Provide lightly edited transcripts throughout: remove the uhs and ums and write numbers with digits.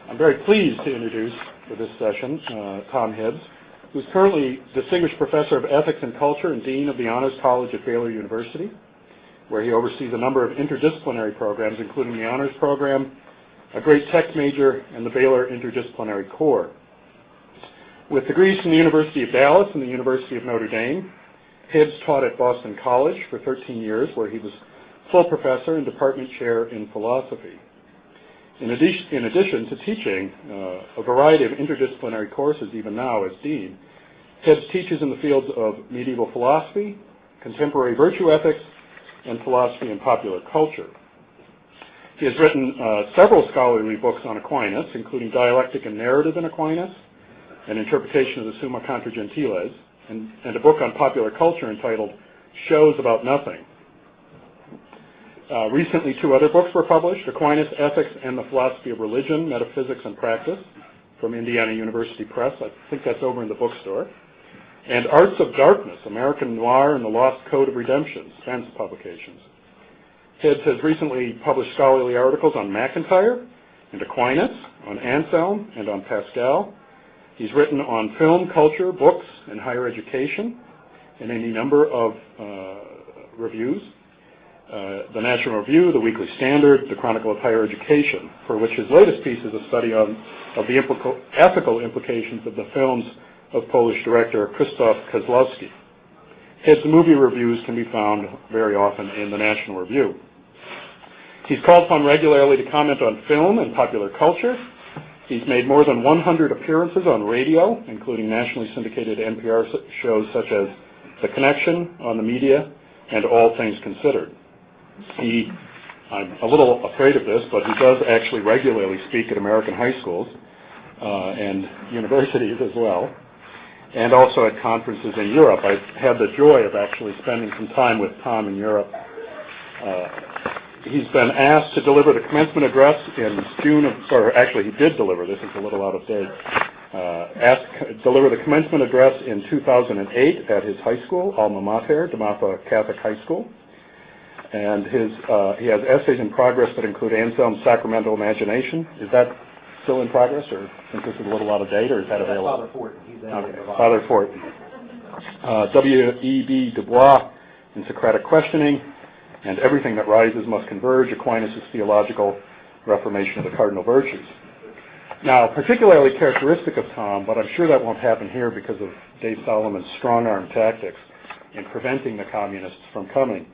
I'm very pleased to introduce for this session Tom Hibbs, who's currently Distinguished Professor of Ethics and Culture and Dean of the Honors College at Baylor University, where he oversees a number of interdisciplinary programs, including the Honors Program, a Great Text Major, and the Baylor Interdisciplinary Core. With degrees from the University of Dallas and the University of Notre Dame, Hibbs taught at Boston College for 13 years, where he was full professor and department chair in philosophy. In addition to teaching a variety of interdisciplinary courses even now as dean, Hibbs teaches in the fields of medieval philosophy, contemporary virtue ethics, and philosophy and popular culture. He has written several scholarly books on Aquinas, including Dialectic and Narrative in Aquinas, an interpretation of the Summa Contra Gentiles, and a book on popular culture entitled Shows About Nothing. Recently, two other books were published, Aquinas, Ethics and the Philosophy of Religion, Metaphysics and Practice, from Indiana University Press. I think that's over in the bookstore. And Arts of Darkness, American Noir and the Lost Code of Redemption, Spence Publications. Hibbs has recently published scholarly articles on MacIntyre and Aquinas, on Anselm and on Pascal. He's written on film, culture, books, and higher education in any number of reviews. The National Review, the Weekly Standard, the Chronicle of Higher Education, for which his latest piece is a study of the ethical implications of the films of Polish director Krzysztof Kozlowski. Hibbs' movie reviews can be found very often in the National Review. He's called upon regularly to comment on film and popular culture. He's made more than 100 appearances on radio, including nationally syndicated NPR shows such as The Connection, On the Media, and All Things Considered. I'm a little afraid of this, but he does actually regularly speak at American high schools and universities as well, and also at conferences in Europe. I've had the joy of actually spending some time with Tom in Europe. He's been asked to deliver the commencement address in June of, or actually he did deliver, this is a little out of date, deliver the commencement address in 2008 at his high school, alma mater, DeMatha Catholic High School. And he has essays in progress that include Anselm's Sacramental Imagination. Is that still in progress, or since this is a little out of date, or is that available? Father Fortin. He's Father Fortin. W.E.B. Du Bois in Socratic Questioning, and Everything That Rises Must Converge, Aquinas' Theological Reformation of the Cardinal Virtues. Now, particularly characteristic of Tom, but I'm sure that won't happen here because of Dave Solomon's strong-arm tactics in preventing the communists from coming,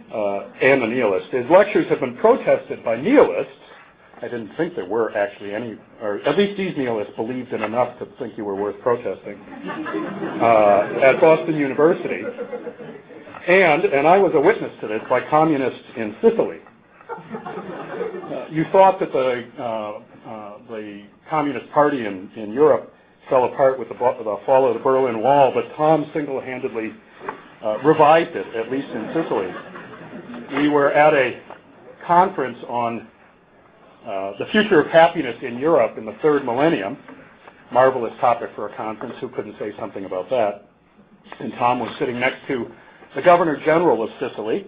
and the nihilists. His lectures have been protested by nihilists. I didn't think there were actually any, or at least these nihilists believed in enough to think you were worth protesting, at Boston University. And I was a witness to this, by communists in Sicily. You thought that the Communist Party in Europe fell apart with the fall of the Berlin Wall, but Tom single-handedly revived it, at least in Sicily. We were at a conference on the future of happiness in Europe in the third millennium. Marvelous topic for a conference. Who couldn't say something about that? And Tom was sitting next to the Governor General of Sicily.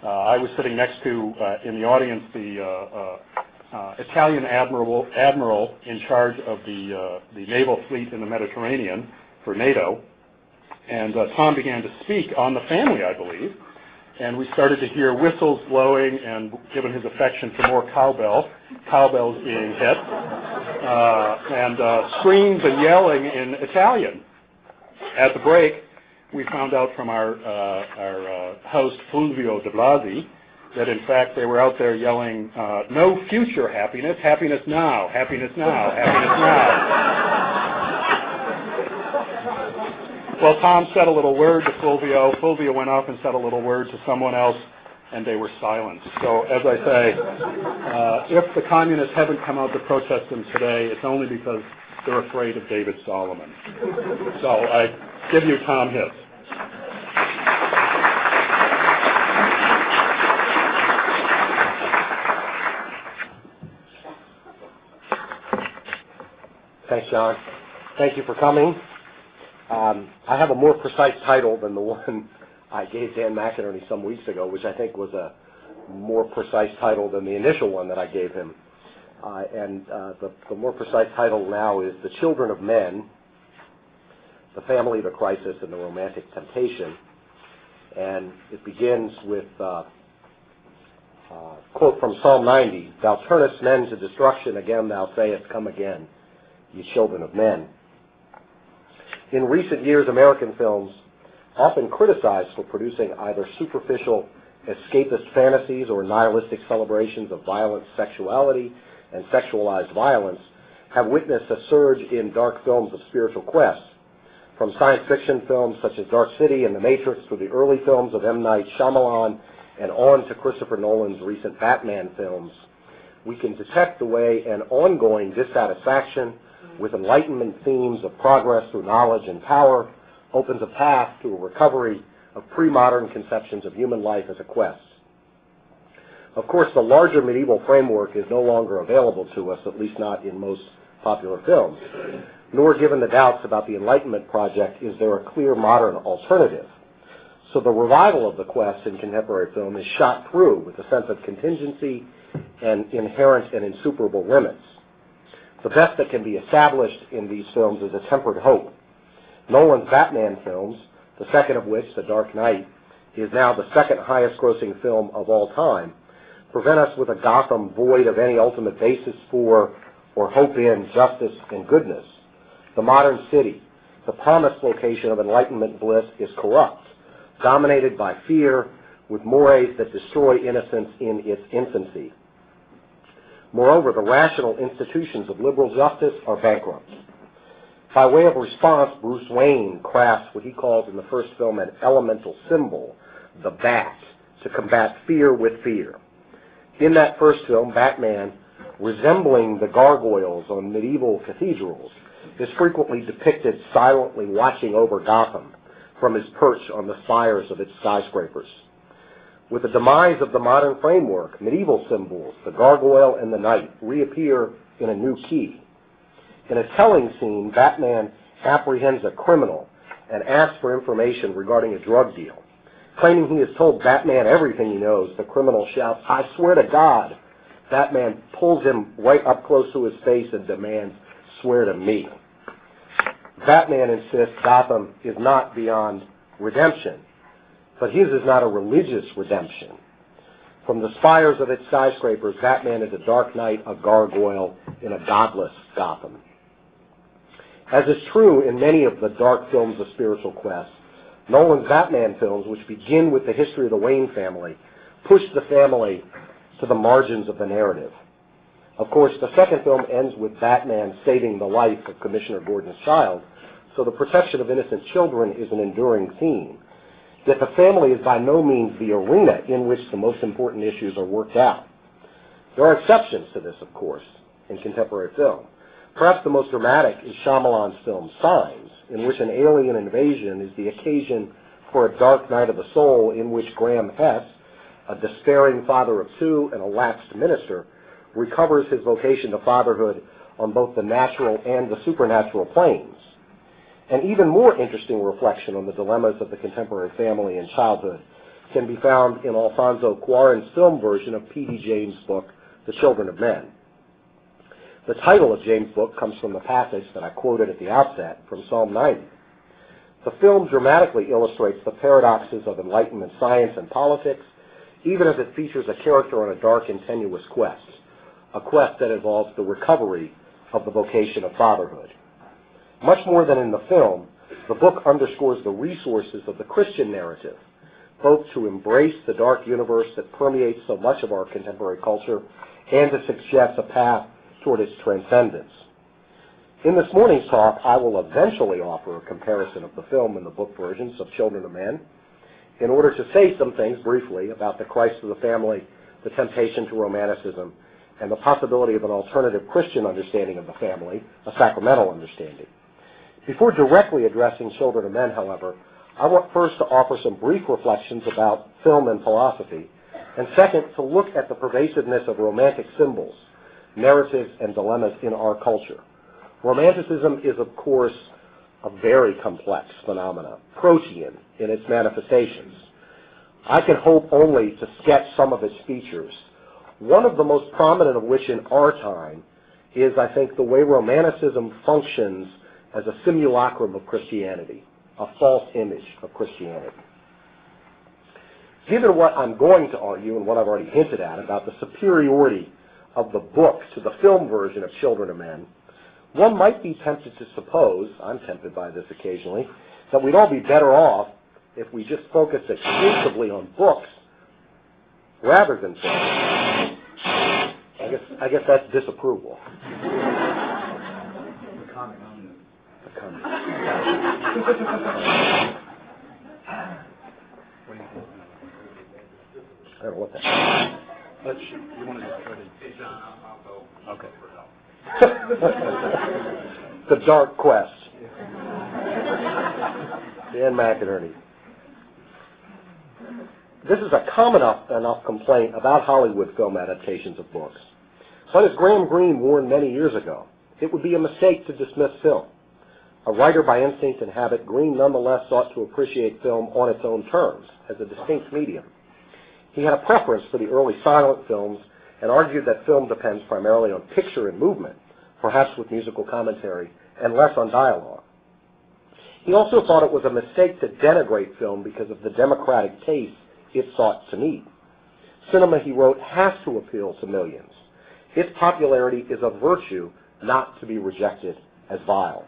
I was sitting next to, in the audience, the Italian admiral in charge of the naval fleet in the Mediterranean for NATO. And Tom began to speak on the family, I believe. And we started to hear whistles blowing, and given his affection for more cowbells being hit, and screams and yelling in Italian. At the break, we found out from our host, Fulvio de Blasi, that in fact they were out there yelling, no future happiness, happiness now, happiness now, happiness now. Well, Tom said a little word to Fulvio. Fulvio went off and said a little word to someone else, and they were silent. So, as I say, if the communists haven't come out to protest him today, it's only because they're afraid of David Solomon. So, I give you Tom Hibbs. Thanks, John. Thank you for coming. I have a more precise title than the one I gave Dan McInerney some weeks ago, which I think was a more precise title than the initial one that I gave him. The more precise title now is The Children of Men, the Family, the Crisis, and the Romantic Temptation. And it begins with a quote from Psalm 90, "Thou turnest men to destruction, again thou sayest, come again, ye children of men." In recent years, American films, often criticized for producing either superficial escapist fantasies or nihilistic celebrations of violent sexuality and sexualized violence, have witnessed a surge in dark films of spiritual quest. From science fiction films such as Dark City and The Matrix to the early films of M. Night Shyamalan and on to Christopher Nolan's recent Batman films, we can detect the way an ongoing dissatisfaction with enlightenment themes of progress through knowledge and power opens a path to a recovery of pre-modern conceptions of human life as a quest. Of course, the larger medieval framework is no longer available to us, at least not in most popular films, nor, given the doubts about the Enlightenment project, is there a clear modern alternative. So the revival of the quest in contemporary film is shot through with a sense of contingency and inherent and insuperable limits. The best that can be established in these films is a tempered hope. Nolan's Batman films, the second of which, The Dark Knight, is now the second highest grossing film of all time, prevent us with a Gotham void of any ultimate basis for or hope in justice and goodness. The modern city, the promised location of enlightenment bliss, is corrupt, dominated by fear, with mores that destroy innocence in its infancy. Moreover, the rational institutions of liberal justice are bankrupt. By way of response, Bruce Wayne crafts what he calls in the first film an elemental symbol, the bat, to combat fear with fear. In that first film, Batman, resembling the gargoyles on medieval cathedrals, is frequently depicted silently watching over Gotham from his perch on the spires of its skyscrapers. With the demise of the modern framework, medieval symbols, the gargoyle and the knight, reappear in a new key. In a telling scene, Batman apprehends a criminal and asks for information regarding a drug deal. Claiming he has told Batman everything he knows, the criminal shouts, "I swear to God." Batman pulls him right up close to his face and demands, "Swear to me." Batman insists Gotham is not beyond redemption, but his is not a religious redemption. From the spires of its skyscrapers, Batman is a dark knight, a gargoyle in a godless Gotham. As is true in many of the dark films of spiritual quest, Nolan's Batman films, which begin with the history of the Wayne family, push the family to the margins of the narrative. Of course, the second film ends with Batman saving the life of Commissioner Gordon's child, so the protection of innocent children is an enduring theme. Yet the family is by no means the arena in which the most important issues are worked out. There are exceptions to this, of course, in contemporary film. Perhaps the most dramatic is Shyamalan's film Signs, in which an alien invasion is the occasion for a dark night of the soul in which Graham Hess, a despairing father of two and a lapsed minister, recovers his vocation to fatherhood on both the natural and the supernatural planes. An even more interesting reflection on the dilemmas of the contemporary family and childhood can be found in Alfonso Cuarón's film version of P.D. James' book, The Children of Men. The title of James' book comes from the passage that I quoted at the outset from Psalm 90. The film dramatically illustrates the paradoxes of Enlightenment science and politics, even as it features a character on a dark and tenuous quest, a quest that involves the recovery of the vocation of fatherhood. Much more than in the film, the book underscores the resources of the Christian narrative, both to embrace the dark universe that permeates so much of our contemporary culture and to suggest a path toward its transcendence. In this morning's talk, I will eventually offer a comparison of the film and the book versions of Children of Men in order to say some things briefly about the Christ of the family, the temptation to romanticism, and the possibility of an alternative Christian understanding of the family, a sacramental understanding. Before directly addressing Children of Men, however, I want first to offer some brief reflections about film and philosophy, and second, to look at the pervasiveness of romantic symbols, narratives, and dilemmas in our culture. Romanticism is, of course, a very complex phenomenon, protean in its manifestations. I can hope only to sketch some of its features, one of the most prominent of which in our time is, I think, the way Romanticism functions as a simulacrum of Christianity, a false image of Christianity. Given what I'm going to argue and what I've already hinted at about the superiority of the book to the film version of Children of Men, one might be tempted to suppose, I'm tempted by this occasionally, that we'd all be better off if we just focused exclusively on books rather than film. I guess that's disapproval. The comment. I don't know what that is. You want to just try to... Hey, John, I'll go. Okay. The Dark Quest. Dan McInerney. This is a common enough complaint about Hollywood film adaptations of books. But as Graham Greene warned many years ago, it would be a mistake to dismiss film. A writer by instinct and habit, Greene nonetheless sought to appreciate film on its own terms, as a distinct medium. He had a preference for the early silent films and argued that film depends primarily on picture and movement, perhaps with musical commentary, and less on dialogue. He also thought it was a mistake to denigrate film because of the democratic taste it sought to meet. Cinema, he wrote, has to appeal to millions. Its popularity is a virtue not to be rejected as vile.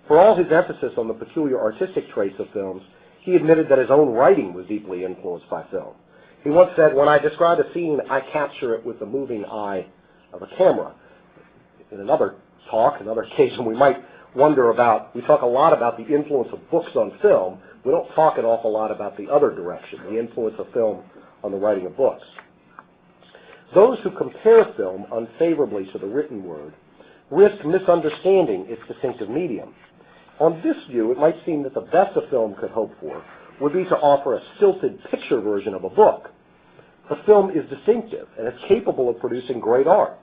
For all his emphasis on the peculiar artistic traits of films, he admitted that his own writing was deeply influenced by film. He once said, "When I describe a scene, I capture it with the moving eye of a camera." In another talk, another occasion, we might wonder about, we talk a lot about the influence of books on film. We don't talk an awful lot about the other direction, the influence of film on the writing of books. Those who compare film unfavorably to the written word risk misunderstanding its distinctive medium. On this view, it might seem that the best a film could hope for would be to offer a stilted picture version of a book. But film is distinctive, and it's capable of producing great art.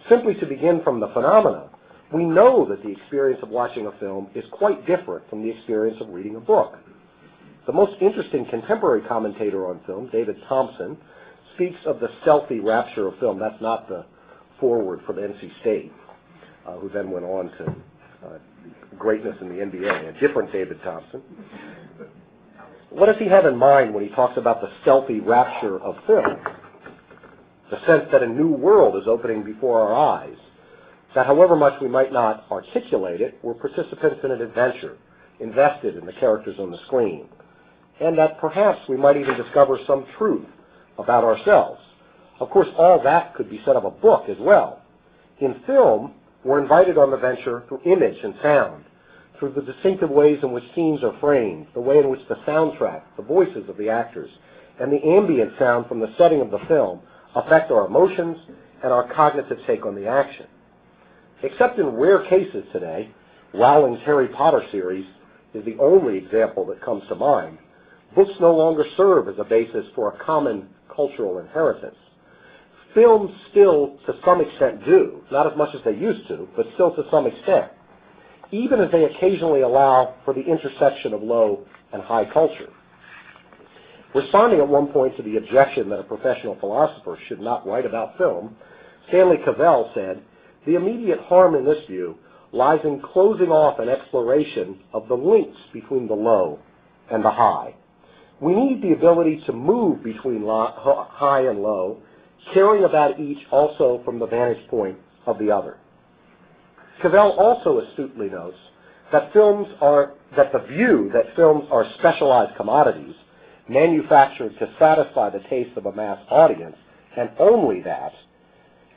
Simply to begin from the phenomena, we know that the experience of watching a film is quite different from the experience of reading a book. The most interesting contemporary commentator on film, David Thompson, speaks of the stealthy rapture of film. That's not the forward from NC State, who then went on to greatness in the NBA, a different David Thompson. What does he have in mind when he talks about the stealthy rapture of film? The sense that a new world is opening before our eyes, that however much we might not articulate it, we're participants in an adventure, invested in the characters on the screen, and that perhaps we might even discover some truth about ourselves. Of course, all that could be said of a book as well. In film, we're invited on the venture through image and sound, through the distinctive ways in which scenes are framed, the way in which the soundtrack, the voices of the actors, and the ambient sound from the setting of the film affect our emotions and our cognitive take on the action. Except in rare cases today, Rowling's Harry Potter series is the only example that comes to mind. Books no longer serve as a basis for a common cultural inheritance. Films still, to some extent, do, not as much as they used to, but still to some extent, even as they occasionally allow for the intersection of low and high culture. Responding at one point to the objection that a professional philosopher should not write about film, Stanley Cavell said, "The immediate harm in this view lies in closing off an exploration of the links between the low and the high. We need the ability to move between high and low, caring about each also from the vantage point of the other." Cavell also astutely notes that the view that films are specialized commodities manufactured to satisfy the taste of a mass audience, and only that,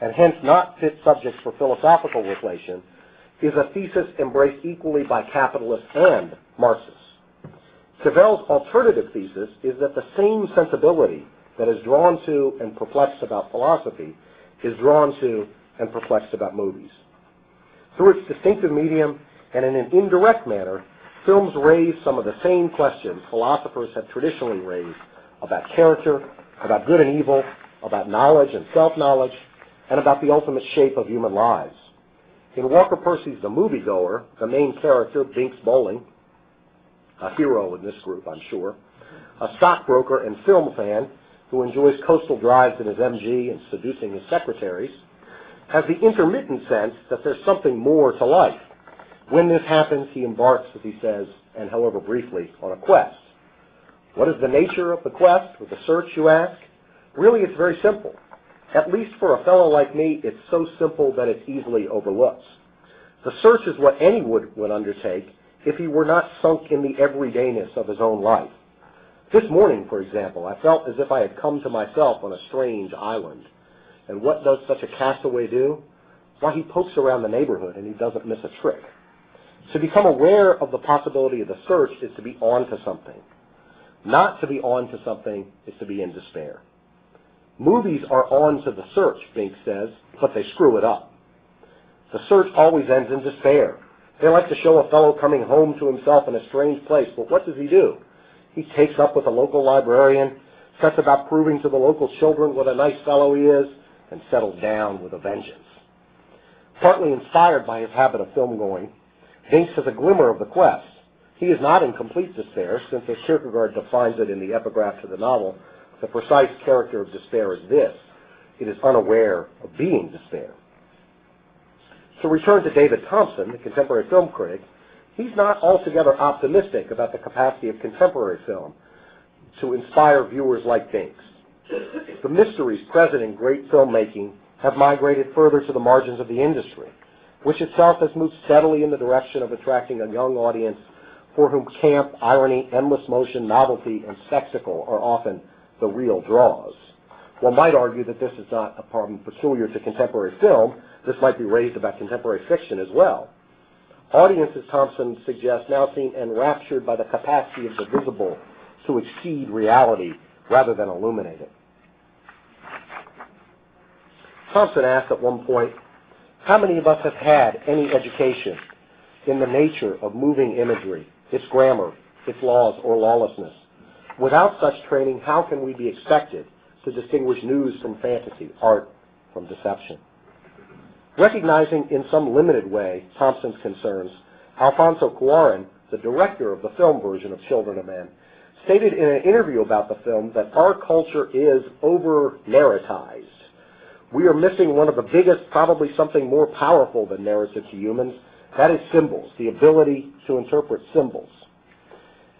and hence not fit subjects for philosophical reflection, is a thesis embraced equally by capitalists and Marxists. Cavell's alternative thesis is that the same sensibility that is drawn to and perplexed about philosophy is drawn to and perplexed about movies. Through its distinctive medium and in an indirect manner, films raise some of the same questions philosophers have traditionally raised about character, about good and evil, about knowledge and self-knowledge, and about the ultimate shape of human lives. In Walker Percy's The Moviegoer, the main character, Binks Bowling, a hero in this group, I'm sure, a stockbroker and film fan, who enjoys coastal drives in his MG and seducing his secretaries, has the intermittent sense that there's something more to life. When this happens, he embarks, as he says, and however briefly, on a quest. What is the nature of the quest, or the search, you ask? Really, it's very simple. At least for a fellow like me, it's so simple that it's easily overlooked. The search is what any would undertake if he were not sunk in the everydayness of his own life. This morning, for example, I felt as if I had come to myself on a strange island. And what does such a castaway do? Why, he pokes around the neighborhood and he doesn't miss a trick. To become aware of the possibility of the search is to be on to something. Not to be on to something is to be in despair. Movies are on to the search, Bink says, but they screw it up. The search always ends in despair. They like to show a fellow coming home to himself in a strange place, but what does he do? He takes up with a local librarian, sets about proving to the local children what a nice fellow he is, and settles down with a vengeance. Partly inspired by his habit of film-going, Binks has a glimmer of the quest. He is not in complete despair, since as Kierkegaard defines it in the epigraph to the novel, the precise character of despair is this: it is unaware of being despair. To return to David Thompson, the contemporary film critic, he's not altogether optimistic about the capacity of contemporary film to inspire viewers like Binks. The mysteries present in great filmmaking have migrated further to the margins of the industry, which itself has moved steadily in the direction of attracting a young audience for whom camp, irony, endless motion, novelty, and spectacle are often the real draws. One might argue that this is not a problem peculiar to contemporary film. This might be raised about contemporary fiction as well. Audiences, Thompson suggests, now seem enraptured by the capacity of the visible to exceed reality rather than illuminate it. Thompson asked at one point, how many of us have had any education in the nature of moving imagery, its grammar, its laws, or lawlessness? Without such training, how can we be expected to distinguish news from fantasy, art from deception? Recognizing in some limited way Thompson's concerns, Alfonso Cuarón, the director of the film version of Children of Men, stated in an interview about the film that our culture is over-narratized. We are missing one of the biggest, probably something more powerful than narrative to humans. That is symbols, the ability to interpret symbols.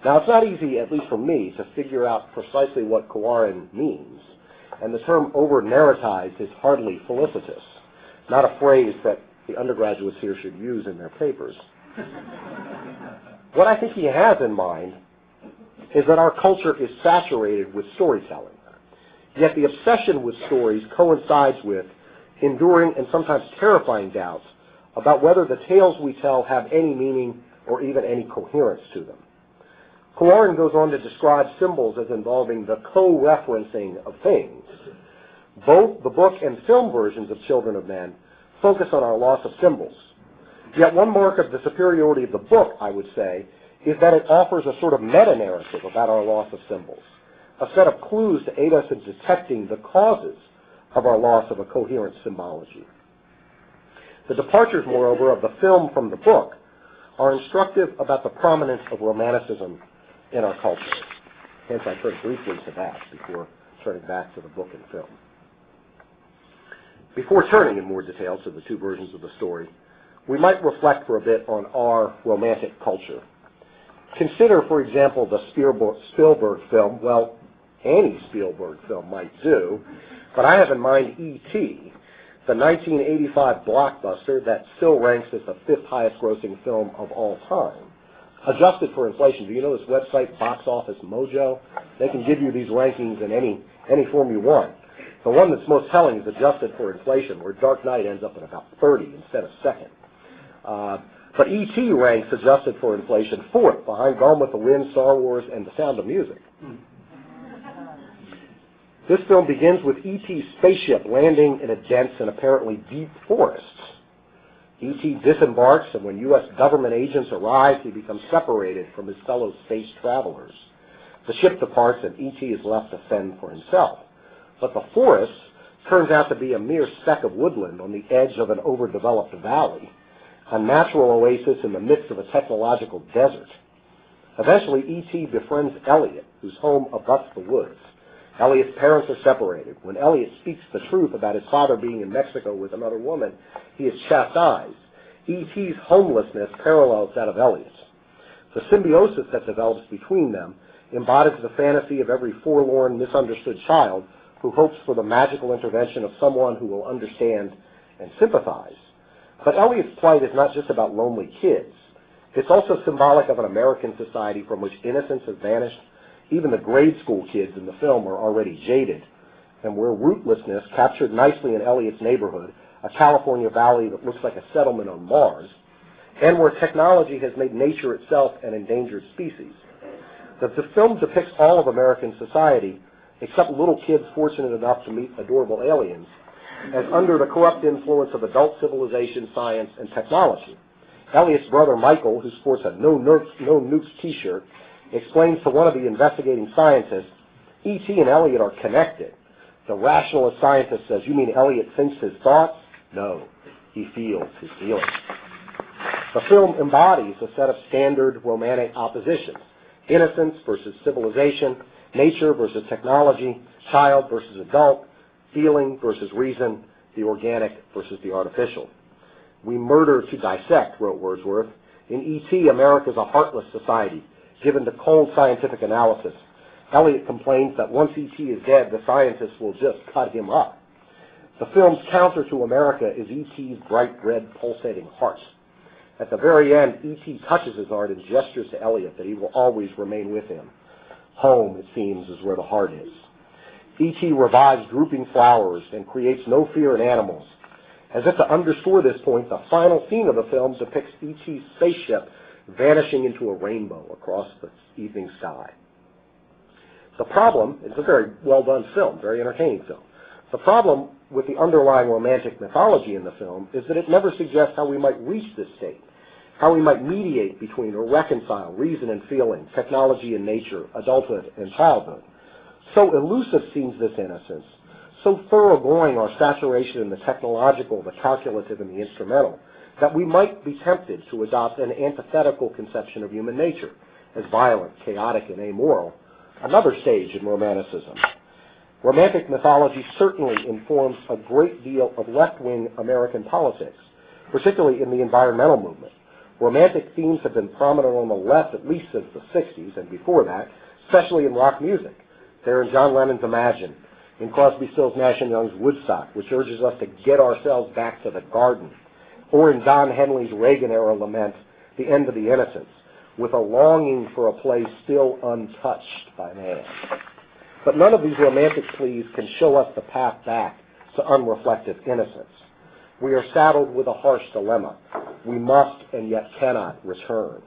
Now, it's not easy, at least for me, to figure out precisely what Cuarón means, and the term over-narratized is hardly felicitous, not a phrase that the undergraduates here should use in their papers. What I think he has in mind is that our culture is saturated with storytelling, yet the obsession with stories coincides with enduring and sometimes terrifying doubts about whether the tales we tell have any meaning or even any coherence to them. Cuarón goes on to describe symbols as involving the co-referencing of things. Both the book and film versions of Children of Men focus on our loss of symbols. Yet one mark of the superiority of the book, I would say, is that it offers a sort of meta-narrative about our loss of symbols, a set of clues to aid us in detecting the causes of our loss of a coherent symbology. The departures, moreover, of the film from the book are instructive about the prominence of romanticism in our culture. Hence, I turn briefly to that before turning back to the book and film. Before turning in more detail to the two versions of the story, we might reflect for a bit on our romantic culture. Consider, for example, the Spielberg film. Well, any Spielberg film might do, but I have in mind E.T., the 1985 blockbuster that still ranks as the fifth highest grossing film of all time. Adjusted for inflation, do you know this website, Box Office Mojo? They can give you these rankings in any form you want. The one that's most telling is adjusted for inflation, where Dark Knight ends up at about 30 instead of second. But E.T. ranks, adjusted for inflation, fourth, behind Gone with the Wind, Star Wars, and The Sound of Music. This film begins with E.T.'s spaceship landing in a dense and apparently deep forest. E.T. disembarks, and when U.S. government agents arrive, he becomes separated from his fellow space travelers. The ship departs, and E.T. is left to fend for himself. But the forest turns out to be a mere speck of woodland on the edge of an overdeveloped valley, a natural oasis in the midst of a technological desert. Eventually, E.T. befriends Elliot, whose home abuts the woods, Elliot's parents are separated. When Elliot speaks the truth about his father being in Mexico with another woman, he is chastised. E.T.'s homelessness parallels that of Elliot's. The symbiosis that develops between them embodies the fantasy of every forlorn, misunderstood child who hopes for the magical intervention of someone who will understand and sympathize. But Elliot's plight is not just about lonely kids. It's also symbolic of an American society from which innocence has vanished. Even the grade school kids in the film are already jaded, and where rootlessness, captured nicely in Elliot's neighborhood, a California valley that looks like a settlement on Mars, and where technology has made nature itself an endangered species. The film depicts all of American society, except little kids fortunate enough to meet adorable aliens, as under the corrupt influence of adult civilization, science, and technology. Elliot's brother Michael, who sports a no nukes t-shirt, explains to one of the investigating scientists, E.T. and Elliot are connected. The rationalist scientist says, "You mean Elliot thinks his thoughts?" No, he feels his feelings. The film embodies a set of standard romantic oppositions: innocence versus civilization, nature versus technology, child versus adult, feeling versus reason, the organic versus the artificial. "We murder to dissect," wrote Wordsworth. In E.T., America is a heartless society, given to cold scientific analysis. Elliot complains that once E.T. is dead, the scientists will just cut him up. The film's counter to America is E.T.'s bright red pulsating heart. At the very end, E.T. touches his heart and gestures to Elliot that he will always remain with him. Home, it seems, is where the heart is. E.T. revives drooping flowers and creates no fear in animals. As if to underscore this point, the final scene of the film depicts E.T.'s spaceship vanishing into a rainbow across the evening sky. The problem, it's a very well-done film, very entertaining film. The problem with the underlying romantic mythology in the film is that it never suggests how we might reach this state, how we might mediate between or reconcile reason and feeling, technology and nature, adulthood and childhood. So elusive seems this innocence, so thoroughgoing our saturation in the technological, the calculative, and the instrumental, that we might be tempted to adopt an antithetical conception of human nature as violent, chaotic, and amoral, another stage in Romanticism. Romantic mythology certainly informs a great deal of left-wing American politics, particularly in the environmental movement. Romantic themes have been prominent on the left at least since the 60s, and before that, especially in rock music. They're in John Lennon's Imagine, in Crosby, Stills, Nash & Young's Woodstock, which urges us to get ourselves back to the garden, or in Don Henley's Reagan-era lament, The End of the Innocents, with a longing for a place still untouched by man. But none of these romantic pleas can show us the path back to unreflective innocence. We are saddled with a harsh dilemma. We must and yet cannot return.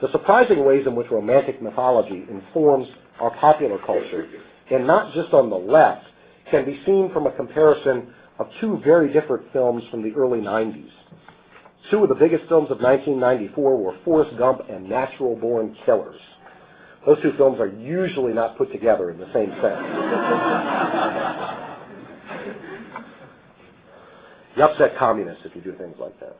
The surprising ways in which romantic mythology informs our popular culture, and not just on the left, can be seen from a comparison of two very different films from the early 90s. Two of the biggest films of 1994 were Forrest Gump and Natural Born Killers. Those two films are usually not put together in the same sentence. You upset communists if you do things like that.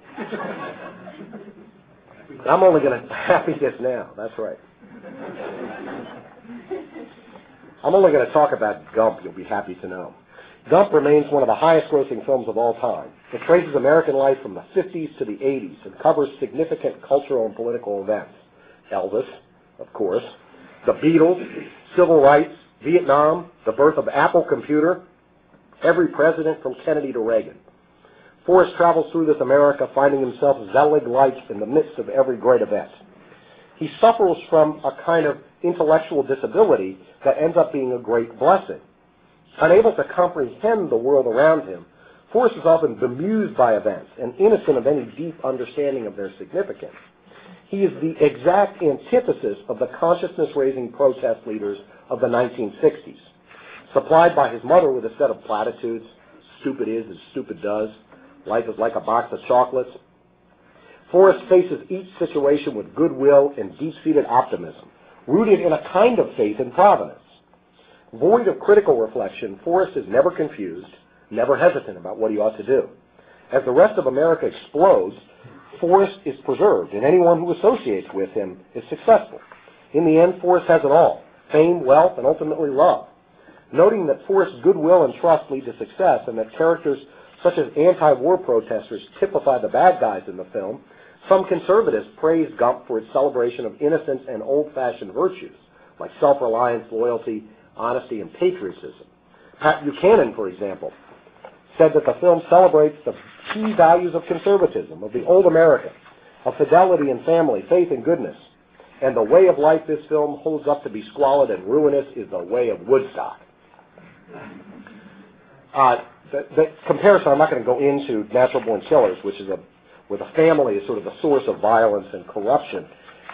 I'm only going to happiness now. That's right. I'm only going to talk about Gump, you'll be happy to know. Gump remains one of the highest-grossing films of all time. It traces American life from the 50s to the 80s and covers significant cultural and political events. Elvis, of course, the Beatles, civil rights, Vietnam, the birth of Apple Computer, every president from Kennedy to Reagan. Forrest travels through this America, finding himself Zelig-like in the midst of every great event. He suffers from a kind of intellectual disability that ends up being a great blessing. Unable to comprehend the world around him, Forrest is often bemused by events and innocent of any deep understanding of their significance. He is the exact antithesis of the consciousness-raising protest leaders of the 1960s. Supplied by his mother with a set of platitudes, stupid is as stupid does, life is like a box of chocolates, Forrest faces each situation with goodwill and deep-seated optimism, rooted in a kind of faith in Providence. Void of critical reflection, Forrest is never confused, never hesitant about what he ought to do. As the rest of America explodes, Forrest is preserved, and anyone who associates with him is successful. In the end, Forrest has it all: fame, wealth, and ultimately love. Noting that forced goodwill and trust lead to success, and that characters such as anti-war protesters typify the bad guys in the film, some conservatives praise Gump for its celebration of innocence and old-fashioned virtues, like self-reliance, loyalty, honesty, and patriotism. Pat Buchanan, for example, said that the film celebrates the key values of conservatism, of the old American, of fidelity and family, faith and goodness. And the way of life this film holds up to be squalid and ruinous is the way of Woodstock. The comparison, I'm not going to go into Natural Born Killers, which is where the family is sort of the source of violence and corruption.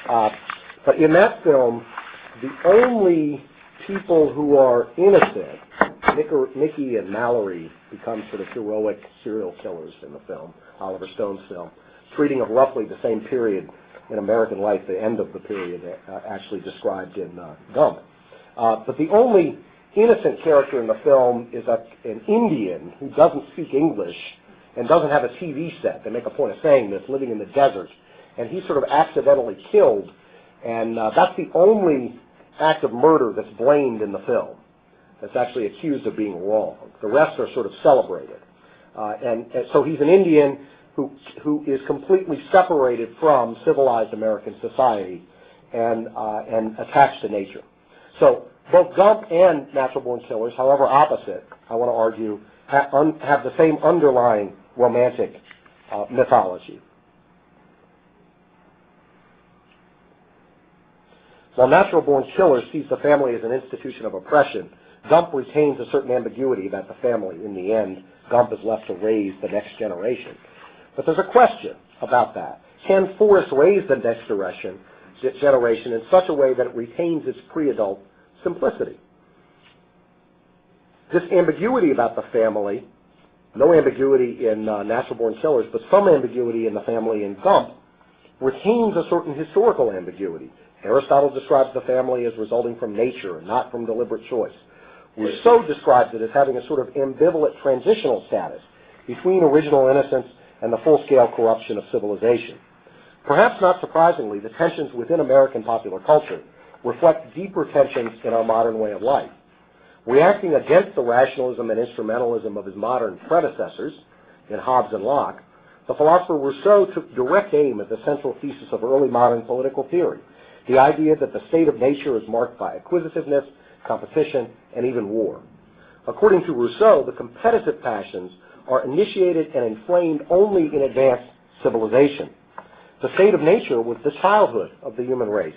But in that film, the only people who are innocent, Mickey and Mallory, become sort of heroic serial killers in the film, Oliver Stone's film, treating of roughly the same period in American life, the end of the period actually described in Gump. But the only innocent character in the film is an Indian who doesn't speak English and doesn't have a TV set. They make a point of saying this, living in the desert. And he's sort of accidentally killed, and that's the only act of murder that's blamed in the film, that's actually accused of being wrong. The rest are sort of celebrated. And so he's an Indian who is completely separated from civilized American society and attached to nature. So both Gump and Natural Born Killers, however opposite, I want to argue, have the same underlying romantic mythology. While Natural Born Killers sees the family as an institution of oppression, Gump retains a certain ambiguity about the family. In the end, Gump is left to raise the next generation. But there's a question about that. Can Forrest raise the next generation in such a way that it retains its pre-adult simplicity? This ambiguity about the family, no ambiguity in Natural Born Killers, but some ambiguity in the family in Gump, retains a certain historical ambiguity. Aristotle describes the family as resulting from nature and not from deliberate choice. Rousseau describes it as having a sort of ambivalent transitional status between original innocence and the full-scale corruption of civilization. Perhaps not surprisingly, the tensions within American popular culture reflect deeper tensions in our modern way of life. Reacting against the rationalism and instrumentalism of his modern predecessors in Hobbes and Locke, the philosopher Rousseau took direct aim at the central thesis of early modern political theory, the idea that the state of nature is marked by acquisitiveness, competition, and even war. According to Rousseau, the competitive passions are initiated and inflamed only in advanced civilization. The state of nature was the childhood of the human race,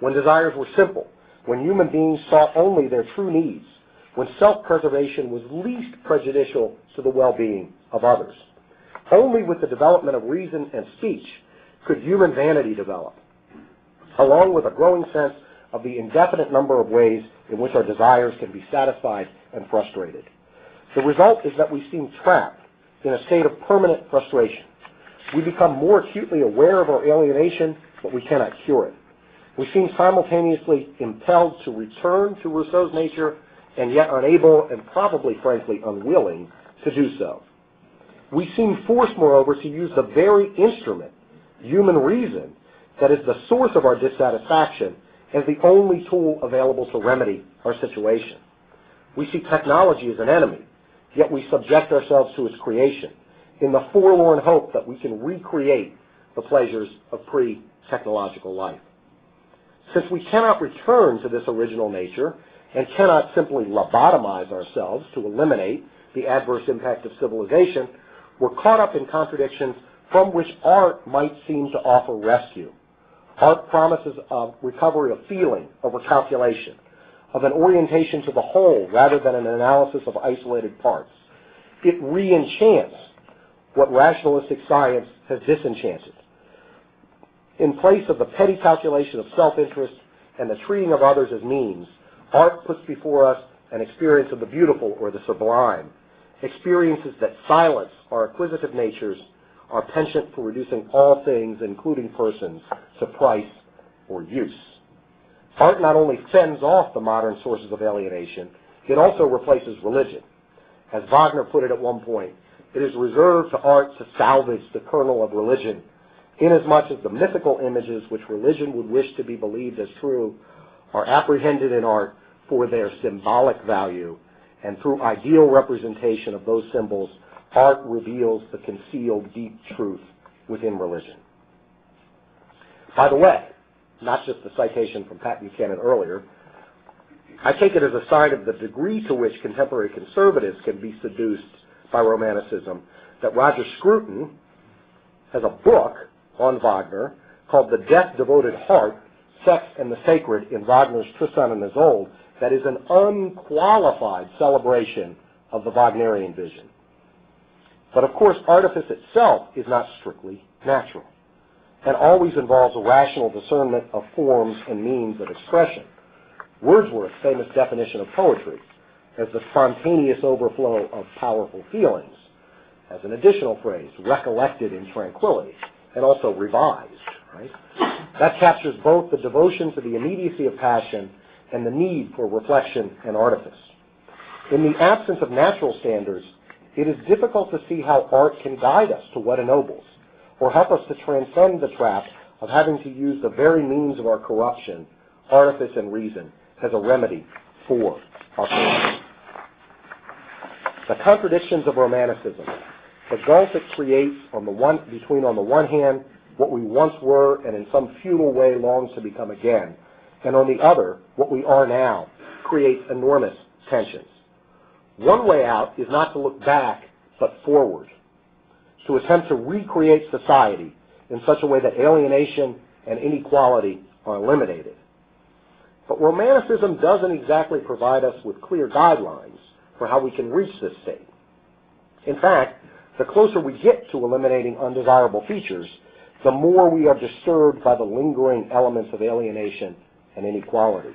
when desires were simple, when human beings sought only their true needs, when self-preservation was least prejudicial to the well-being of others. Only with the development of reason and speech could human vanity develop, along with a growing sense of the indefinite number of ways in which our desires can be satisfied and frustrated. The result is that we seem trapped in a state of permanent frustration. We become more acutely aware of our alienation, but we cannot cure it. We seem simultaneously impelled to return to Rousseau's nature and yet unable and probably, frankly, unwilling to do so. We seem forced, moreover, to use the very instrument, human reason, that is the source of our dissatisfaction as the only tool available to remedy our situation. We see technology as an enemy, yet we subject ourselves to its creation in the forlorn hope that we can recreate the pleasures of pre-technological life. Since we cannot return to this original nature and cannot simply lobotomize ourselves to eliminate the adverse impact of civilization, we're caught up in contradictions from which art might seem to offer rescue. Art promises a recovery of feeling over calculation, of an orientation to the whole rather than an analysis of isolated parts. It re-enchants what rationalistic science has disenchanted. In place of the petty calculation of self-interest and the treating of others as means, art puts before us an experience of the beautiful or the sublime, experiences that silence our acquisitive natures, our penchant for reducing all things, including persons, to price or use. Art not only fends off the modern sources of alienation, it also replaces religion. As Wagner put it at one point, it is reserved to art to salvage the kernel of religion, inasmuch as the mythical images which religion would wish to be believed as true are apprehended in art for their symbolic value, and through ideal representation of those symbols, art reveals the concealed deep truth within religion. By the way, not just the citation from Pat Buchanan earlier, I take it as a sign of the degree to which contemporary conservatives can be seduced by Romanticism that Roger Scruton has a book on Wagner called The Death-Devoted Heart, Sex and the Sacred in Wagner's Tristan and Isolde, that is an unqualified celebration of the Wagnerian vision. But of course, artifice itself is not strictly natural, and always involves a rational discernment of forms and means of expression. Wordsworth's famous definition of poetry as the spontaneous overflow of powerful feelings, as an additional phrase, recollected in tranquility, and also revised, right? That captures both the devotion to the immediacy of passion and the need for reflection and artifice. In the absence of natural standards, it is difficult to see how art can guide us to what ennobles, or help us to transcend the trap of having to use the very means of our corruption, artifice and reason, as a remedy for our corruption. The contradictions of Romanticism, the gulf it creates between on the one hand what we once were and in some futile way longs to become again, and on the other what we are now, creates enormous tensions. One way out is not to look back but forward, to attempt to recreate society in such a way that alienation and inequality are eliminated. But Romanticism doesn't exactly provide us with clear guidelines for how we can reach this state. In fact, the closer we get to eliminating undesirable features, the more we are disturbed by the lingering elements of alienation and inequality.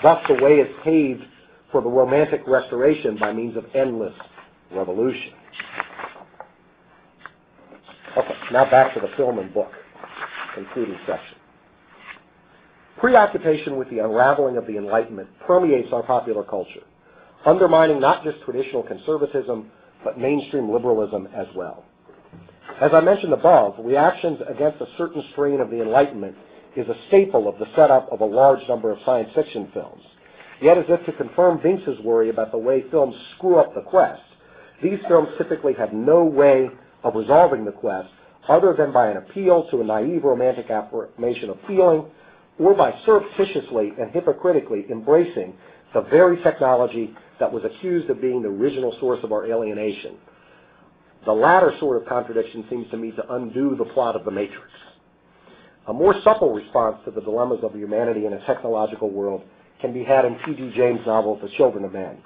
Thus, the way is paved for the romantic restoration by means of endless revolution. Okay, now back to the film and book, concluding section. Preoccupation with the unraveling of the Enlightenment permeates our popular culture, undermining not just traditional conservatism, but mainstream liberalism as well. As I mentioned above, reactions against a certain strain of the Enlightenment is a staple of the setup of a large number of science fiction films. Yet, as if to confirm Binks's worry about the way films screw up the quest, these films typically have no way of resolving the quest other than by an appeal to a naive romantic affirmation of feeling, or by surreptitiously and hypocritically embracing the very technology that was accused of being the original source of our alienation. The latter sort of contradiction seems to me to undo the plot of The Matrix. A more supple response to the dilemmas of humanity in a technological world can be had in T.D. James' novel, The Children of Men.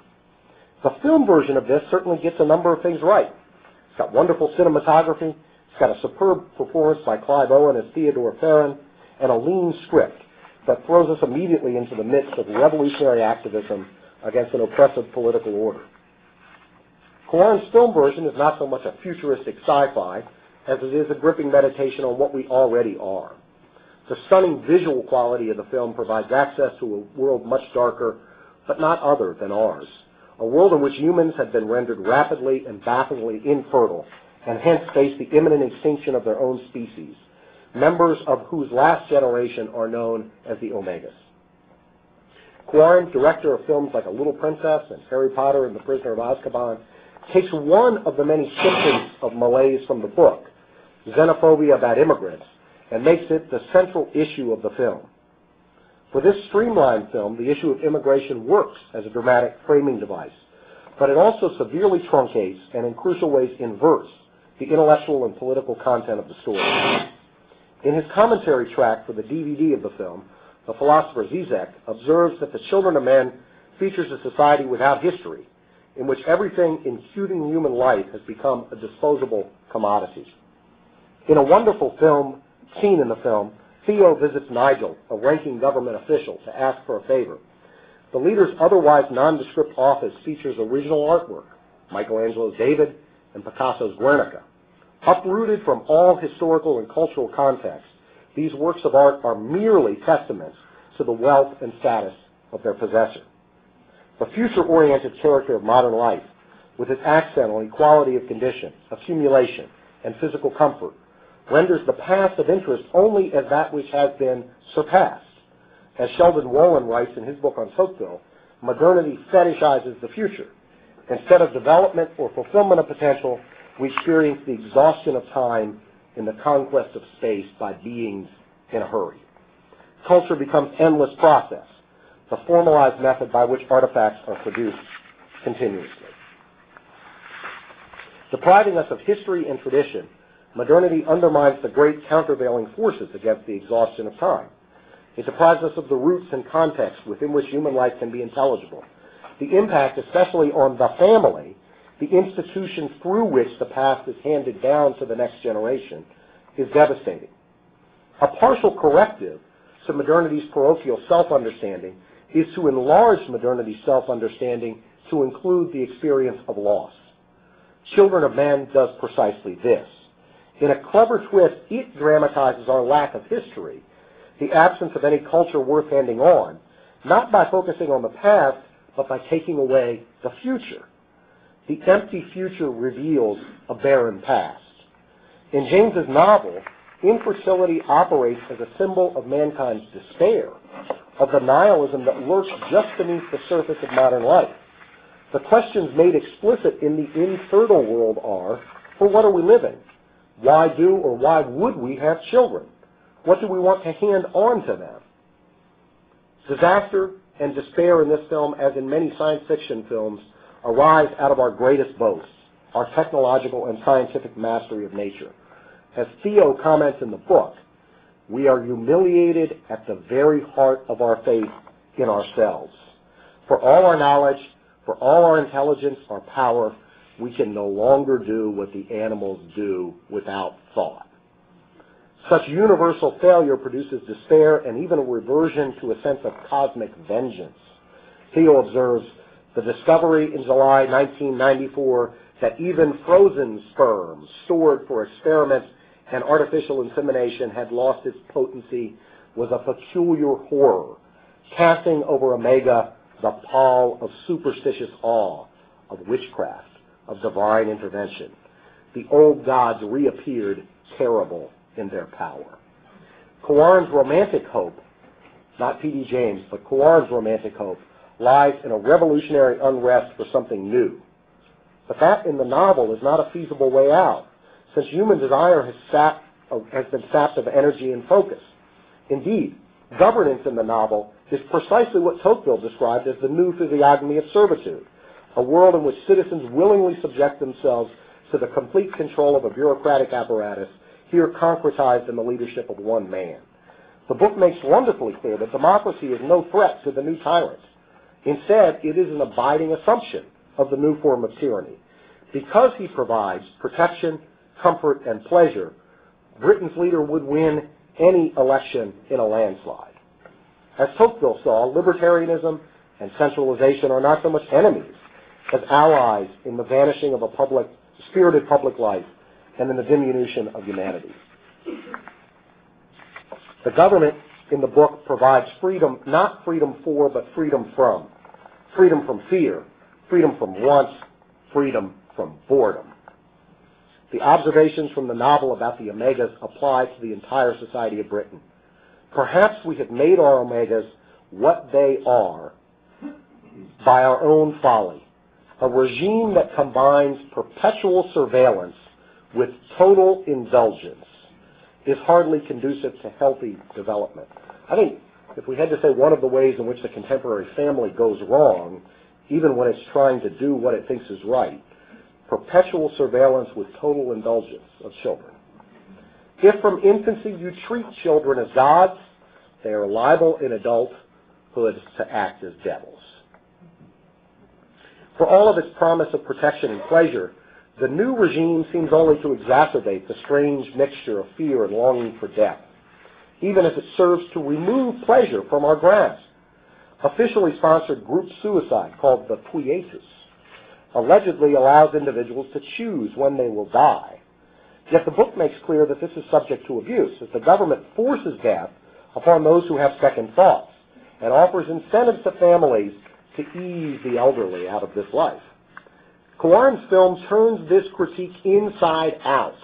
The film version of this certainly gets a number of things right. It's got wonderful cinematography, it's got a superb performance by Clive Owen as Theodore Farron, and a lean script that throws us immediately into the midst of revolutionary activism against an oppressive political order. Cuarón's film version is not so much a futuristic sci-fi as it is a gripping meditation on what we already are. The stunning visual quality of the film provides access to a world much darker, but not other than ours, a world in which humans have been rendered rapidly and bafflingly infertile, and hence face the imminent extinction of their own species, members of whose last generation are known as the Omegas. Cuarón, director of films like A Little Princess and Harry Potter and the Prisoner of Azkaban, takes one of the many symptoms of malaise from the book, xenophobia about immigrants, and makes it the central issue of the film. For this streamlined film, the issue of immigration works as a dramatic framing device, but it also severely truncates and in crucial ways inverts the intellectual and political content of the story. In his commentary track for the DVD of the film, the philosopher Zizek observes that The Children of Men features a society without history, in which everything including human life has become a disposable commodity. In a wonderful scene in the film, Theo visits Nigel, a ranking government official, to ask for a favor. The leader's otherwise nondescript office features original artwork, Michelangelo's David and Picasso's Guernica. Uprooted from all historical and cultural context, these works of art are merely testaments to the wealth and status of their possessor. The future-oriented character of modern life, with its accent on equality of condition, accumulation, and physical comfort, renders the past of interest only as that which has been surpassed, As Sheldon Wolin writes in his book on Tocqueville, modernity fetishizes the future. Instead of development or fulfillment of potential, we experience the exhaustion of time in the conquest of space by beings in a hurry. Culture becomes endless process, the formalized method by which artifacts are produced continuously. Depriving us of history and tradition, modernity undermines the great countervailing forces against the exhaustion of time. It deprives us of the roots and context within which human life can be intelligible. The impact, especially on the family, the institution through which the past is handed down to the next generation, is devastating. A partial corrective to modernity's parochial self-understanding is to enlarge modernity's self-understanding to include the experience of loss. Children of Men does precisely this. In a clever twist, it dramatizes our lack of history, the absence of any culture worth handing on, not by focusing on the past, but by taking away the future. The empty future reveals a barren past. In James's novel, infertility operates as a symbol of mankind's despair, of the nihilism that lurks just beneath the surface of modern life. The questions made explicit in the infertile world are, for what are we living? Why do or why would we have children? What do we want to hand on to them? Disaster and despair in this film, as in many science fiction films, arise out of our greatest boasts, our technological and scientific mastery of nature. As Theo comments in the book, we are humiliated at the very heart of our faith in ourselves. For all our knowledge, for all our intelligence, our power, we can no longer do what the animals do without thought. Such universal failure produces despair and even a reversion to a sense of cosmic vengeance. Theo observes, the discovery in July 1994 that even frozen sperm stored for experiments and artificial insemination had lost its potency was a peculiar horror, casting over Omega the pall of superstitious awe, of witchcraft, of divine intervention. The old gods reappeared terrible in their power. Coirne's romantic hope, not P.D. James, but Coirne's romantic hope, lies in a revolutionary unrest for something new. But that in the novel is not a feasible way out, since human desire has been sapped of energy and focus. Indeed, governance in the novel is precisely what Tocqueville described as the new physiognomy of servitude, a world in which citizens willingly subject themselves to the complete control of a bureaucratic apparatus, here concretized in the leadership of one man. The book makes wonderfully clear that democracy is no threat to the new tyrant. Instead, it is an abiding assumption of the new form of tyranny. Because he provides protection, comfort, and pleasure, Britain's leader would win any election in a landslide. As Tocqueville saw, libertarianism and centralization are not so much enemies as allies in the vanishing of a spirited public life and in the diminution of humanity. The government in the book provides freedom, not freedom for, but freedom from. Freedom from fear, freedom from want, freedom from boredom. The observations from the novel about the Omegas apply to the entire society of Britain. Perhaps we have made our Omegas what they are by our own folly, a regime that combines perpetual surveillance with total indulgence is hardly conducive to healthy development. I think if we had to say one of the ways in which the contemporary family goes wrong, even when it's trying to do what it thinks is right, perpetual surveillance with total indulgence of children. If from infancy you treat children as gods, they are liable in adulthood to act as devils. For all of its promise of protection and pleasure, the new regime seems only to exacerbate the strange mixture of fear and longing for death, even as it serves to remove pleasure from our grasp. Officially sponsored group suicide, called the quietus, allegedly allows individuals to choose when they will die. Yet the book makes clear that this is subject to abuse, as the government forces death upon those who have second thoughts and offers incentives to families to ease the elderly out of this life. Coirne's film turns this critique inside out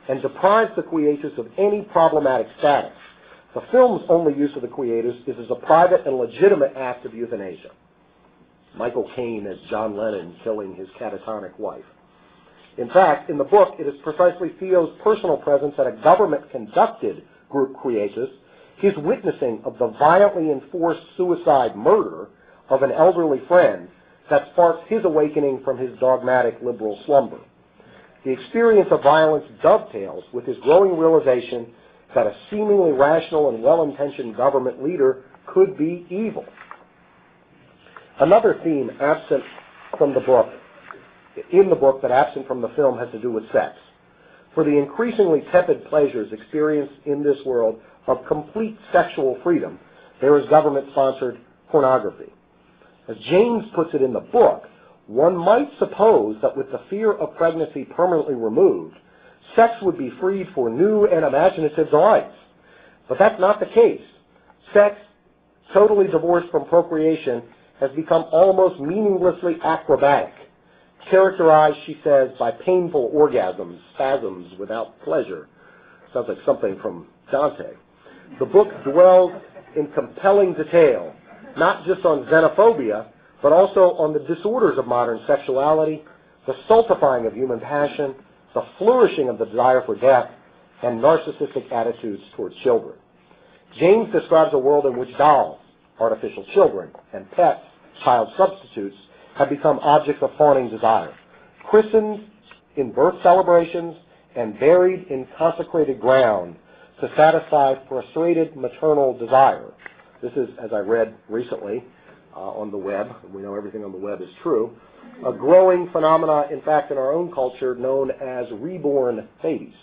and deprives the quietus of any problematic status, The film's only use of the creators is as a private and legitimate act of euthanasia. Michael Caine as John Lennon killing his catatonic wife. In fact, in the book, it is precisely Theo's personal presence at a government-conducted group creatus, his witnessing of the violently enforced suicide murder of an elderly friend, that sparks his awakening from his dogmatic liberal slumber. The experience of violence dovetails with his growing realization that a seemingly rational and well-intentioned government leader could be evil. Another theme absent from the book, in the book, but absent from the film, has to do with sex. For the increasingly tepid pleasures experienced in this world of complete sexual freedom, there is government-sponsored pornography. As James puts it in the book, one might suppose that with the fear of pregnancy permanently removed, sex would be freed for new and imaginative delights. But that's not the case. Sex, totally divorced from procreation, has become almost meaninglessly acrobatic, characterized, she says, by painful orgasms, spasms without pleasure. Sounds like something from Dante. The book dwells in compelling detail, not just on xenophobia, but also on the disorders of modern sexuality, the stultifying of human passion, the flourishing of the desire for death, and narcissistic attitudes towards children. James describes a world in which dolls, artificial children, and pets, child substitutes, have become objects of fawning desire, christened in birth celebrations and buried in consecrated ground to satisfy frustrated maternal desire. This is, as I read recently on the web, and we know everything on the web is true, a growing phenomena, in fact, in our own culture known as reborn babies.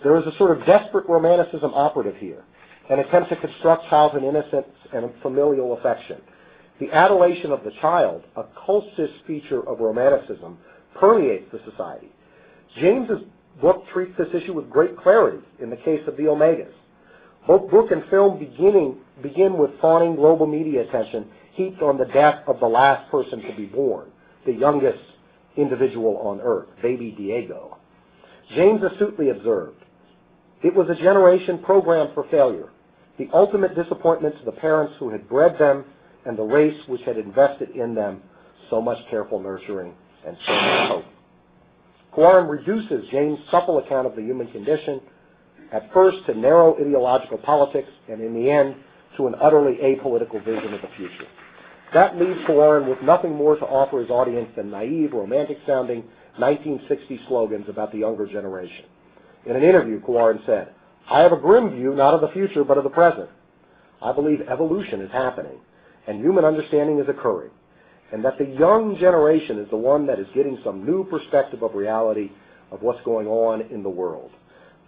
There is a sort of desperate romanticism operative here, an attempt to construct childhood innocence and familial affection. The adulation of the child, a cultist feature of romanticism, permeates the society. James's book treats this issue with great clarity in the case of the Omegas. Both book and film begin with fawning global media attention heaped on the death of the last person to be born, the youngest individual on earth, baby Diego. James astutely observed, it was a generation programmed for failure, the ultimate disappointment to the parents who had bred them and the race which had invested in them so much careful nurturing and so much hope. Quarren reduces James' supple account of the human condition, at first to narrow ideological politics, and in the end to an utterly apolitical vision of the future. That leaves Quarren with nothing more to offer his audience than naive, romantic-sounding 1960s slogans about the younger generation. In an interview, Quarren said, "I have a grim view not of the future but of the present. I believe evolution is happening, and human understanding is occurring, and that the young generation is the one that is getting some new perspective of reality of what's going on in the world.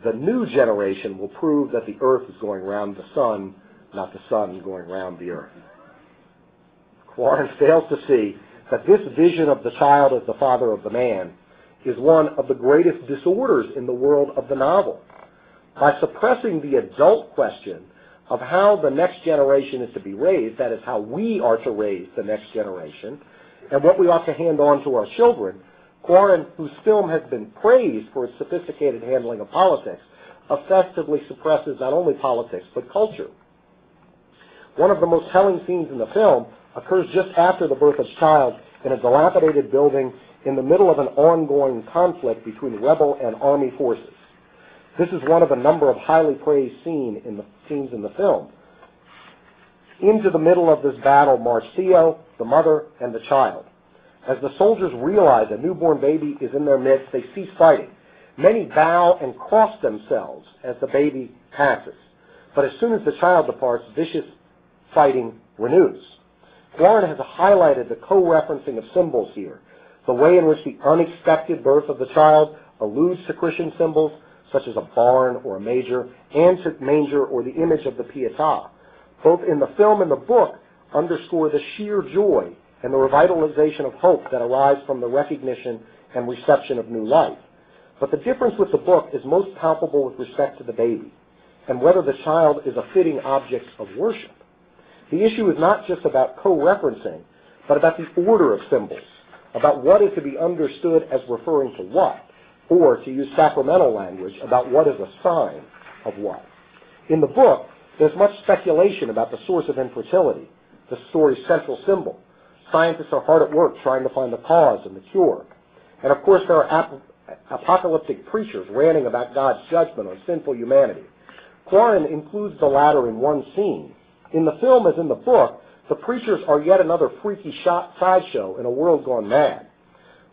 The new generation will prove that the earth is going round the sun, not the sun going round the earth." Quarren fails to see that this vision of the child as the father of the man is one of the greatest disorders in the world of the novel. By suppressing the adult question of how the next generation is to be raised, that is, how we are to raise the next generation, and what we ought to hand on to our children, Quarren, whose film has been praised for its sophisticated handling of politics, effectively suppresses not only politics, but culture. One of the most telling scenes in the film occurs just after the birth of the child in a dilapidated building in the middle of an ongoing conflict between rebel and army forces. This is one of a number of highly praised scenes in the film. Into the middle of this battle march Theo, the mother, and the child. As the soldiers realize a newborn baby is in their midst, they cease fighting. Many bow and cross themselves as the baby passes. But as soon as the child departs, vicious fighting renews. Quarren has highlighted the co-referencing of symbols here, the way in which the unexpected birth of the child alludes to Christian symbols, such as a barn or a manger, and to manger or the image of the Pietà. Both in the film and the book underscore the sheer joy and the revitalization of hope that arise from the recognition and reception of new life. But the difference with the book is most palpable with respect to the baby, and whether the child is a fitting object of worship. The issue is not just about co-referencing, but about the order of symbols, about what is to be understood as referring to what, or, to use sacramental language, about what is a sign of what. In the book, There's much speculation about the source of infertility, the story's central symbol. Scientists are hard at work trying to find the cause and the cure. And of course, there are apocalyptic preachers ranting about God's judgment on sinful humanity. Quarren includes the latter in one scene. In the film, as in the book, the preachers are yet another freaky sideshow in a world gone mad.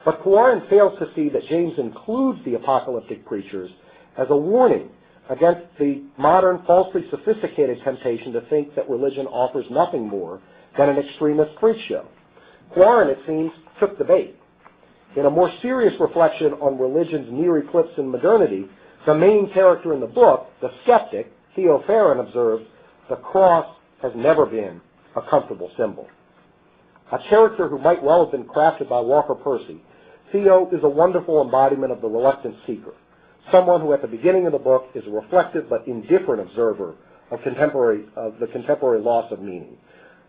But Quarren fails to see that James includes the apocalyptic preachers as a warning against the modern, falsely sophisticated temptation to think that religion offers nothing more than an extremist freak show. Quarren, it seems, took the bait. In a more serious reflection on religion's near eclipse in modernity, the main character in the book, the skeptic, Theo Farron, observes, the cross has never been a comfortable symbol. A character who might well have been crafted by Walker Percy, Theo is a wonderful embodiment of the reluctant seeker, someone who at the beginning of the book is a reflective but indifferent observer of the contemporary loss of meaning.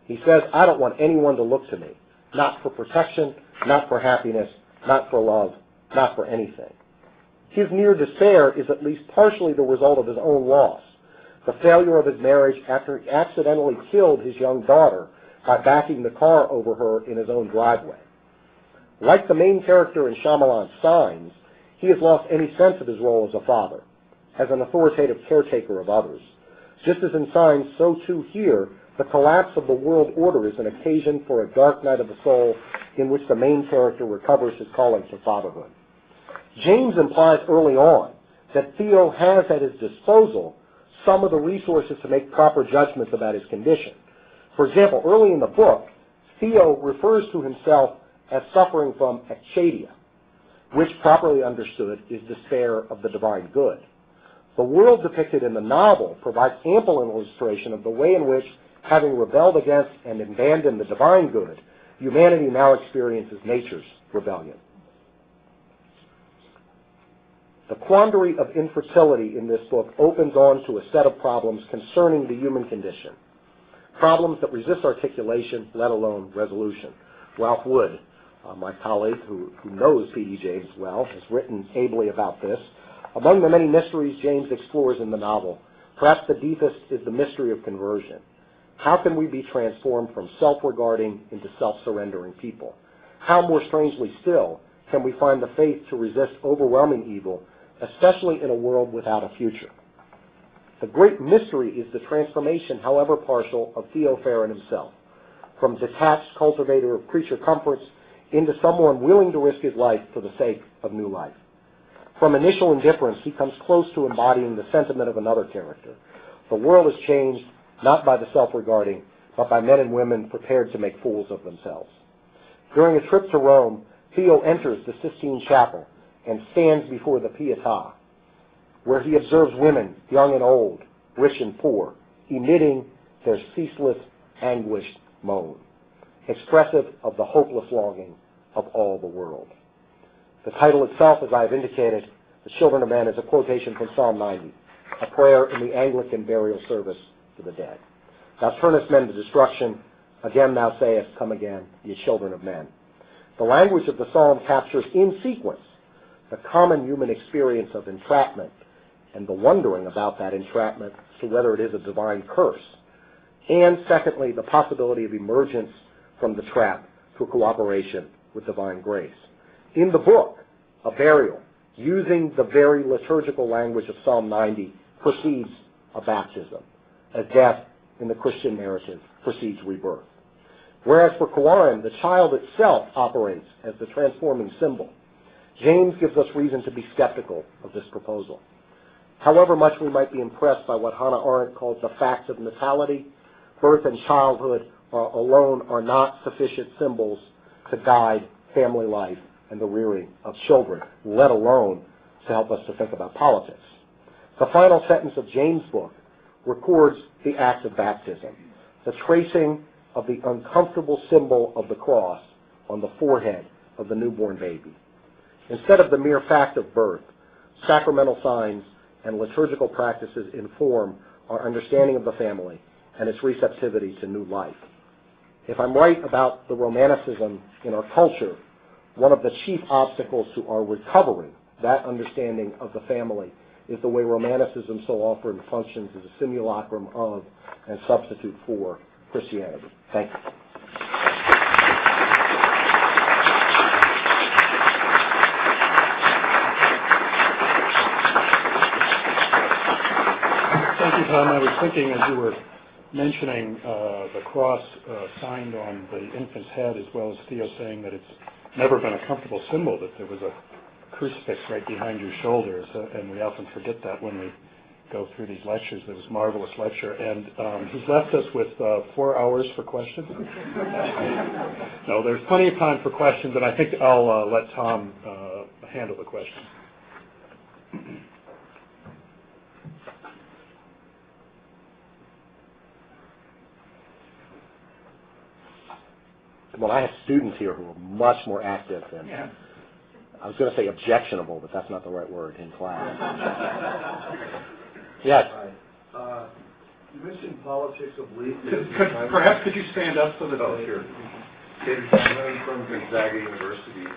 He says, I don't want anyone to look to me, not for protection, not for happiness, not for love, not for anything. His near despair is at least partially the result of his own loss, the failure of his marriage after he accidentally killed his young daughter by backing the car over her in his own driveway. Like the main character in Shyamalan's Signs, he has lost any sense of his role as a father, as an authoritative caretaker of others. Just as in Signs, so too here, the collapse of the world order is an occasion for a dark night of the soul in which the main character recovers his calling to fatherhood. James implies early on that Theo has at his disposal some of the resources to make proper judgments about his condition. For example, early in the book, Theo refers to himself as suffering from achadia, which, properly understood, is despair of the divine good. The world depicted in the novel provides ample illustration of the way in which, having rebelled against and abandoned the divine good, humanity now experiences nature's rebellion. The quandary of infertility in this book opens on to a set of problems concerning the human condition, problems that resist articulation, let alone resolution. Ralph Wood, my colleague who knows P.D. James well, has written ably about this. Among the many mysteries James explores in the novel, perhaps the deepest is the mystery of conversion. How can we be transformed from self-regarding into self-surrendering people? How, more strangely still, can we find the faith to resist overwhelming evil, especially in a world without a future? The great mystery is the transformation, however partial, of Theo Farron himself, from detached cultivator of creature comforts into someone willing to risk his life for the sake of new life. From initial indifference, he comes close to embodying the sentiment of another character. The world is changed not by the self-regarding, but by men and women prepared to make fools of themselves. During a trip to Rome, Theo enters the Sistine Chapel and stands before the Pietà, where he observes women, young and old, rich and poor, emitting their ceaseless, anguished moan, expressive of the hopeless longing of all the world. The title itself, as I have indicated, The Children of Men, is a quotation from Psalm 90, a prayer in the Anglican burial service for the dead. Thou turnest men to destruction, again thou sayest, come again, ye children of men. The language of the psalm captures in sequence the common human experience of entrapment and the wondering about that entrapment as to whether it is a divine curse, and secondly, the possibility of emergence from the trap through cooperation with divine grace. In the book, a burial, using the very liturgical language of Psalm 90, precedes a baptism, as death in the Christian narrative precedes rebirth. Whereas for Quarren, the child itself operates as the transforming symbol. James gives us reason to be skeptical of this proposal. However much we might be impressed by what Hannah Arendt calls the facts of natality, birth and childhood alone are not sufficient symbols to guide family life and the rearing of children, let alone to help us to think about politics. The final sentence of James' book records the act of baptism, the tracing of the uncomfortable symbol of the cross on the forehead of the newborn baby. Instead of the mere fact of birth, sacramental signs and liturgical practices inform our understanding of the family and its receptivity to new life. If I'm right about the romanticism in our culture, one of the chief obstacles to our recovering that understanding of the family is the way Romanticism so often functions as a simulacrum of and substitute for Christianity. Thank you. Thank you, Tom. I was thinking as you were mentioning the cross signed on the infant's head, as well as Theo saying that it's never been a comfortable symbol, that there was a crucifix right behind your shoulders, and we often forget that when we go through these lectures. It was a marvelous lecture, and he's left us with 4 hours for questions. No, there's plenty of time for questions, and I think I'll let Tom handle the questions. Well, I have students here who are much more active than, I was going to say objectionable, but that's not the right word in class. Yes? Hi. You mentioned politics obliquely. Perhaps could you stand up so that... Here. David Simon from Gonzaga University.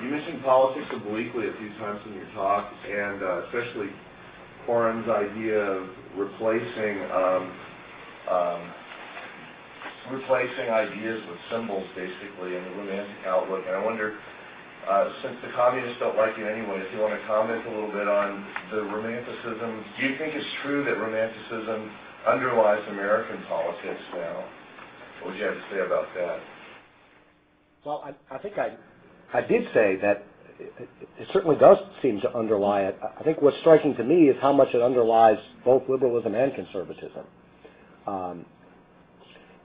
You mentioned politics obliquely a few times in your talk, and especially Corin's idea of replacing ideas with symbols, basically, in the romantic outlook. And I wonder, since the communists don't like you anyway, if you want to comment a little bit on the romanticism. Do you think it's true that romanticism underlies American politics now? What would you have to say about that? Well, I think I did say that it certainly does seem to underlie it. I think what's striking to me is how much it underlies both liberalism and conservatism.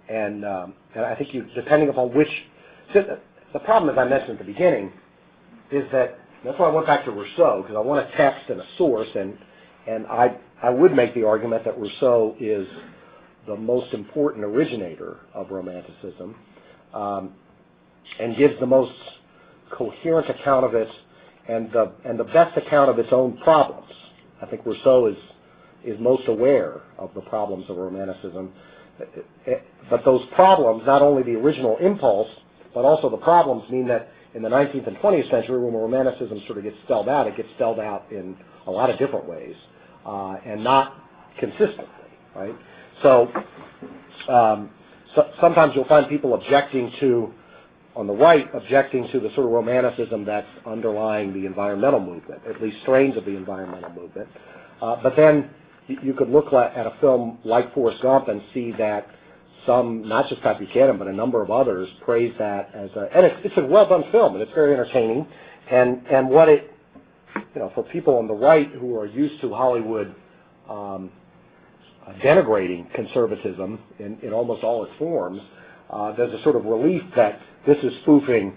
And I think depending upon which, the problem, as I mentioned at the beginning, is that's why I went back to Rousseau, because I want a text and a source, and I would make the argument that Rousseau is the most important originator of Romanticism, and gives the most coherent account of it, and the best account of its own problems. I think Rousseau is most aware of the problems of Romanticism. But those problems, not only the original impulse, but also the problems, mean that in the 19th and 20th century, when Romanticism sort of gets spelled out, it gets spelled out in a lot of different ways, and not consistently, right? So sometimes you'll find people on the right, objecting to the sort of romanticism that's underlying the environmental movement, at least strains of the environmental movement. But then you could look at a film like Forrest Gump and see that some, not just Pat Buchanan, but a number of others praise that as and it's a well-done film, and it's very entertaining. And what it, for people on the right who are used to Hollywood denigrating conservatism in almost all its forms, there's a sort of relief that this is spoofing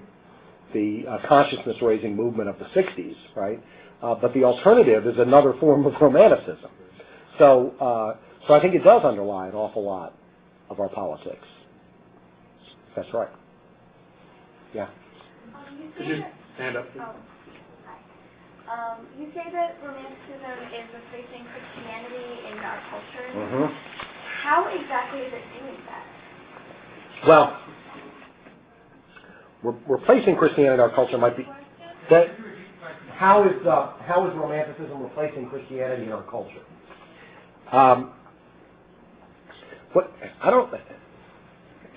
the consciousness-raising movement of the 60s, right? But the alternative is another form of romanticism. So I think it does underlie an awful lot of our politics. That's right. Yeah. Could you stand up? You say that romanticism is replacing Christianity in our culture. Mm-hmm. How exactly is it doing that? Well, replacing Christianity in our culture might be that. How is romanticism replacing Christianity in our culture?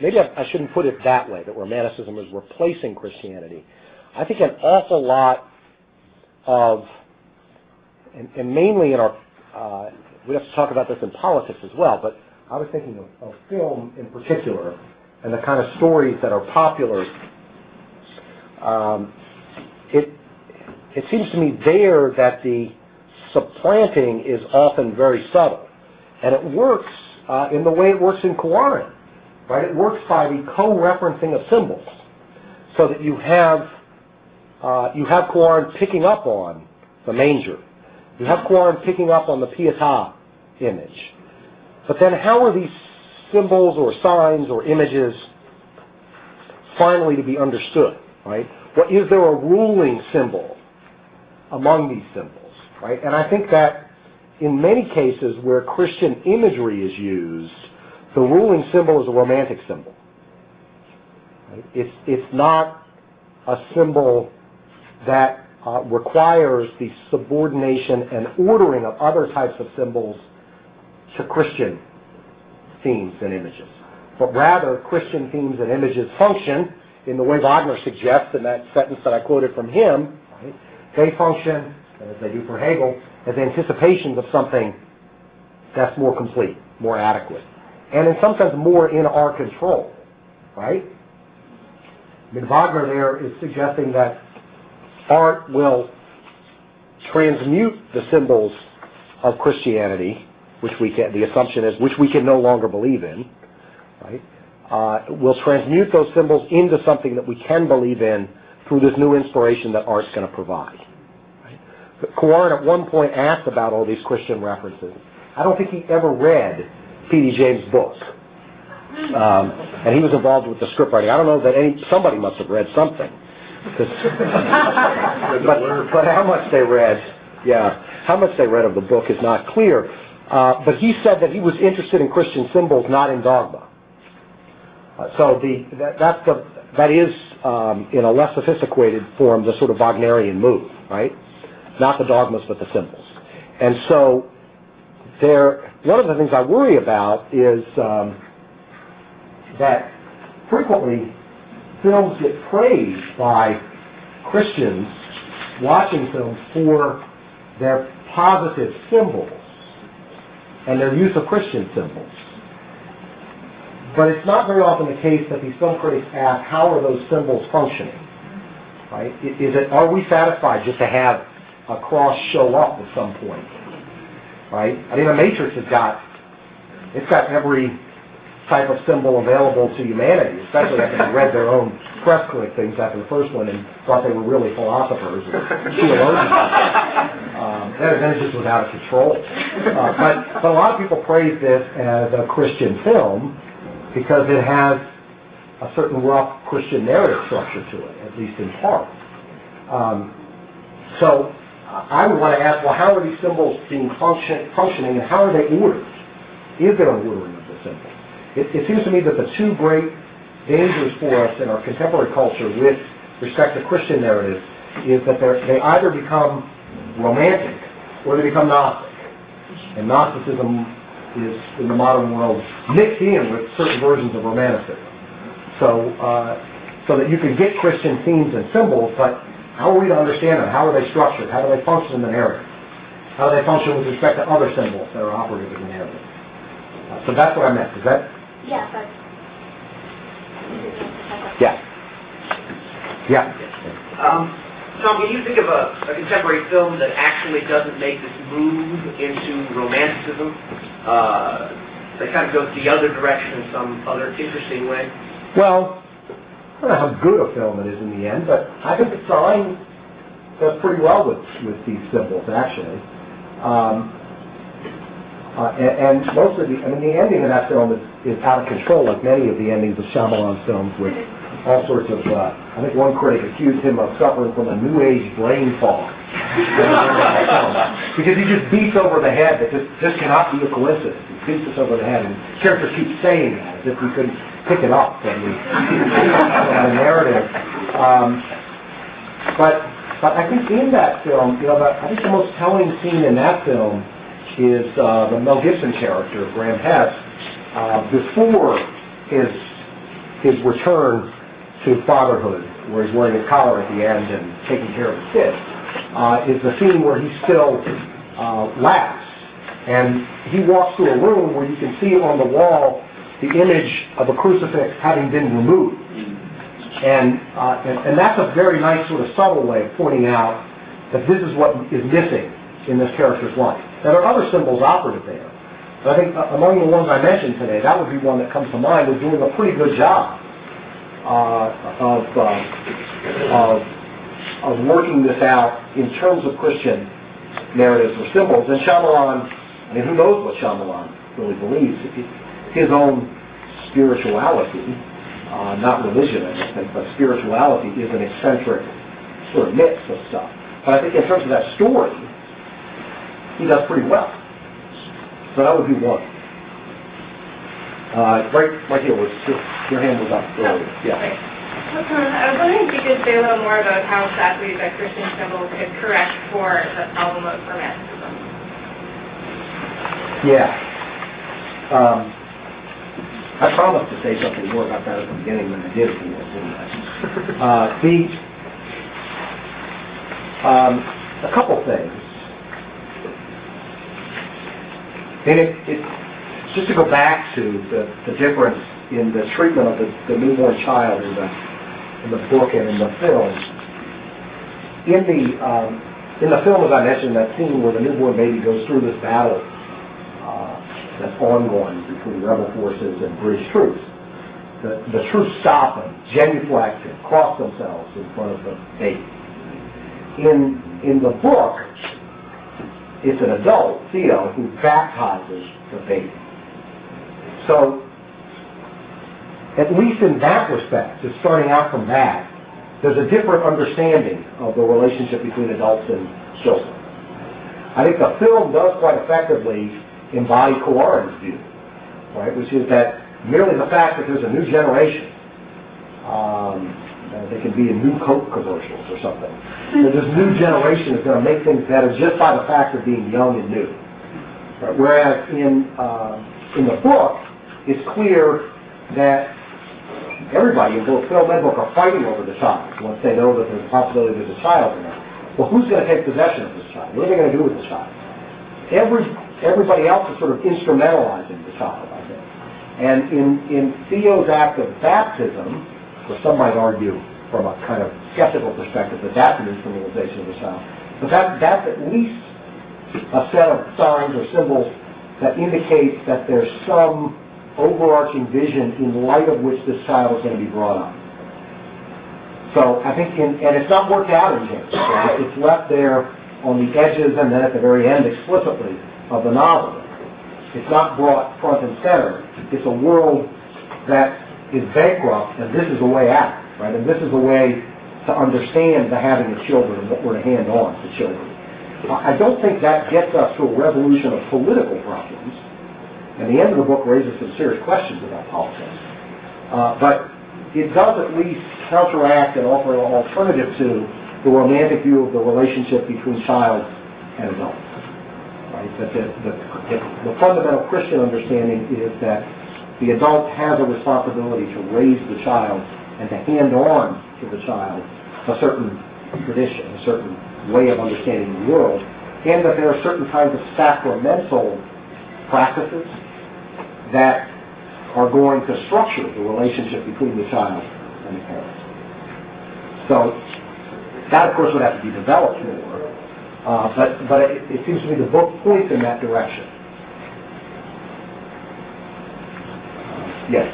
Maybe I shouldn't put it that way, that romanticism is replacing Christianity. I think an awful lot of, and mainly in our, we have to talk about this in politics as well, but I was thinking of film in particular, and the kind of stories that are popular. It seems to me there that the supplanting is often very subtle. And it works in the way it works in Koran, right? It works by the co-referencing of symbols, so that you have Koran picking up on the manger. You have Koran picking up on the Pietà image. But then how are these symbols or signs or images finally to be understood, right? Is there a ruling symbol among these symbols, right? And I think that in many cases where Christian imagery is used, the ruling symbol is a romantic symbol. Right? It's not a symbol that requires the subordination and ordering of other types of symbols to Christian themes and images. But rather, Christian themes and images function in the way Wagner suggests in that sentence that I quoted from him. Right? They function, as they do for Hegel, as anticipations of something that's more complete, more adequate, and in some sense more in our control. Right? I mean, Wagner there is suggesting that art will transmute the symbols of Christianity, which we can, the assumption is, which we can no longer believe in, right? Will transmute those symbols into something that we can believe in through this new inspiration that art's going to provide. Right? Corin at one point asked about all these Christian references. I don't think he ever read P.D. James' book. And he was involved with the script writing. I don't know that somebody must have read something. but how much they read, how much they read of the book is not clear. But he said that he was interested in Christian symbols, not in dogma. So that is in a less sophisticated form the sort of Wagnerian move, right? Not the dogmas, but the symbols. And so one of the things I worry about is that frequently films get praised by Christians watching films for their positive symbols and their use of Christian symbols. But it's not very often the case that these film critics ask, how are those symbols functioning? Right? Are we satisfied just to have a cross show up at some point? Right? I mean, the Matrix it's got every type of symbol available to humanity, especially after they read their own press critic things after the first one and thought they were really philosophers or theologians. Then it just was out of control. But a lot of people praise this as a Christian film because it has a certain rough Christian narrative structure to it, at least in part. So I would want to ask, well, how are these symbols being functioning and how are they ordered? Is there an ordering of the symbols? It seems to me that the two great dangers for us in our contemporary culture with respect to Christian narratives is that they either become romantic or they become Gnostic. And Gnosticism is, in the modern world, mixed in with certain versions of romanticism. So that you can get Christian themes and symbols, but how are we to understand them? How are they structured? How do they function in the narrative? How do they function with respect to other symbols that are operative in the narrative? So that's what I meant. Is that? Yeah, but... Yeah. Tom, can you think of a contemporary film that actually doesn't make this move into romanticism? That kind of goes the other direction in some other interesting way? Well, I don't know how good a film it is in the end, but I think The Sign does pretty well with these symbols, actually. And most of the ending of that film is out of control, like many of the endings of Shyamalan's films, with all sorts of, I think one critic accused him of suffering from a New Age brain fog. Because he just beats over the head that this cannot be a coincidence. He beats us over the head, and characters keep saying that as if we couldn't pick it up from the narrative. But I think in that film, I think the most telling scene in that film is the Mel Gibson character, Graham Hess, before his return to fatherhood, where he's wearing his collar at the end and taking care of his kids, is the scene where he still laughs. And he walks through a room where you can see on the wall the image of a crucifix having been removed. And that's a very nice sort of subtle way of pointing out that this is what is missing in this character's life. Now, there are other symbols operative there. But I think among the ones I mentioned today, that would be one that comes to mind as doing a pretty good job of working this out in terms of Christian narratives or symbols. And Shyamalan, who knows what Shyamalan really believes? His own spirituality, not religion, I think, but spirituality is an eccentric sort of mix of stuff. But I think in terms of that story, he does pretty well. So that would be one. Right here, your hand was up earlier. Yeah. I was wondering if you could say a little more about how exactly the Christian symbol could correct for the problem of romanticism. Yeah. I promised to say something more about that at the beginning than I did at the end, didn't I? A couple things. And just to go back to the difference in the treatment of the newborn child in the book and in the film. In the film, as I mentioned, that scene where the newborn baby goes through this battle that's ongoing between rebel forces and British troops. The troops stop and genuflect and cross themselves in front of the baby. In the book, it's an adult, Theo, who baptizes the baby. So, at least in that respect, just starting out from that, there's a different understanding of the relationship between adults and children. I think the film does quite effectively embody Coarin's view, right, which is that merely the fact that there's a new generation, they can be in new Coke commercials or something, that this new generation is going to make things better just by the fact of being young and new. Right? Whereas in the book, it's clear that everybody in both film and book are fighting over the child once they know that there's a possibility there's a child in there. Well, who's going to take possession of this child? What are they going to do with the child? Everybody else is sort of instrumentalizing the child, I think. And in Theo's act of baptism, or some might argue from a kind of skeptical perspective that that's an instrumentalization of the child, but that's at least a set of signs or symbols that indicates that there's some overarching vision in light of which this child is going to be brought up. So I think, and it's not worked out in James. Right? It's left there on the edges and then at the very end explicitly of the novel. It's not brought front and center. It's a world that is bankrupt, and this is a way out, right? And this is a way to understand the having of children and what we're to hand on to children. I don't think that gets us to a resolution of political problems. And the end of the book raises some serious questions about politics. But it does at least counteract and offer an alternative to the romantic view of the relationship between child and adult. Right? That the fundamental Christian understanding is that the adult has a responsibility to raise the child and to hand on to the child a certain tradition, a certain way of understanding the world, and that there are certain kinds of sacramental practices that are going to structure the relationship between the child and the parents. So that, of course, would have to be developed more. But it seems to me the book points in that direction. Yes.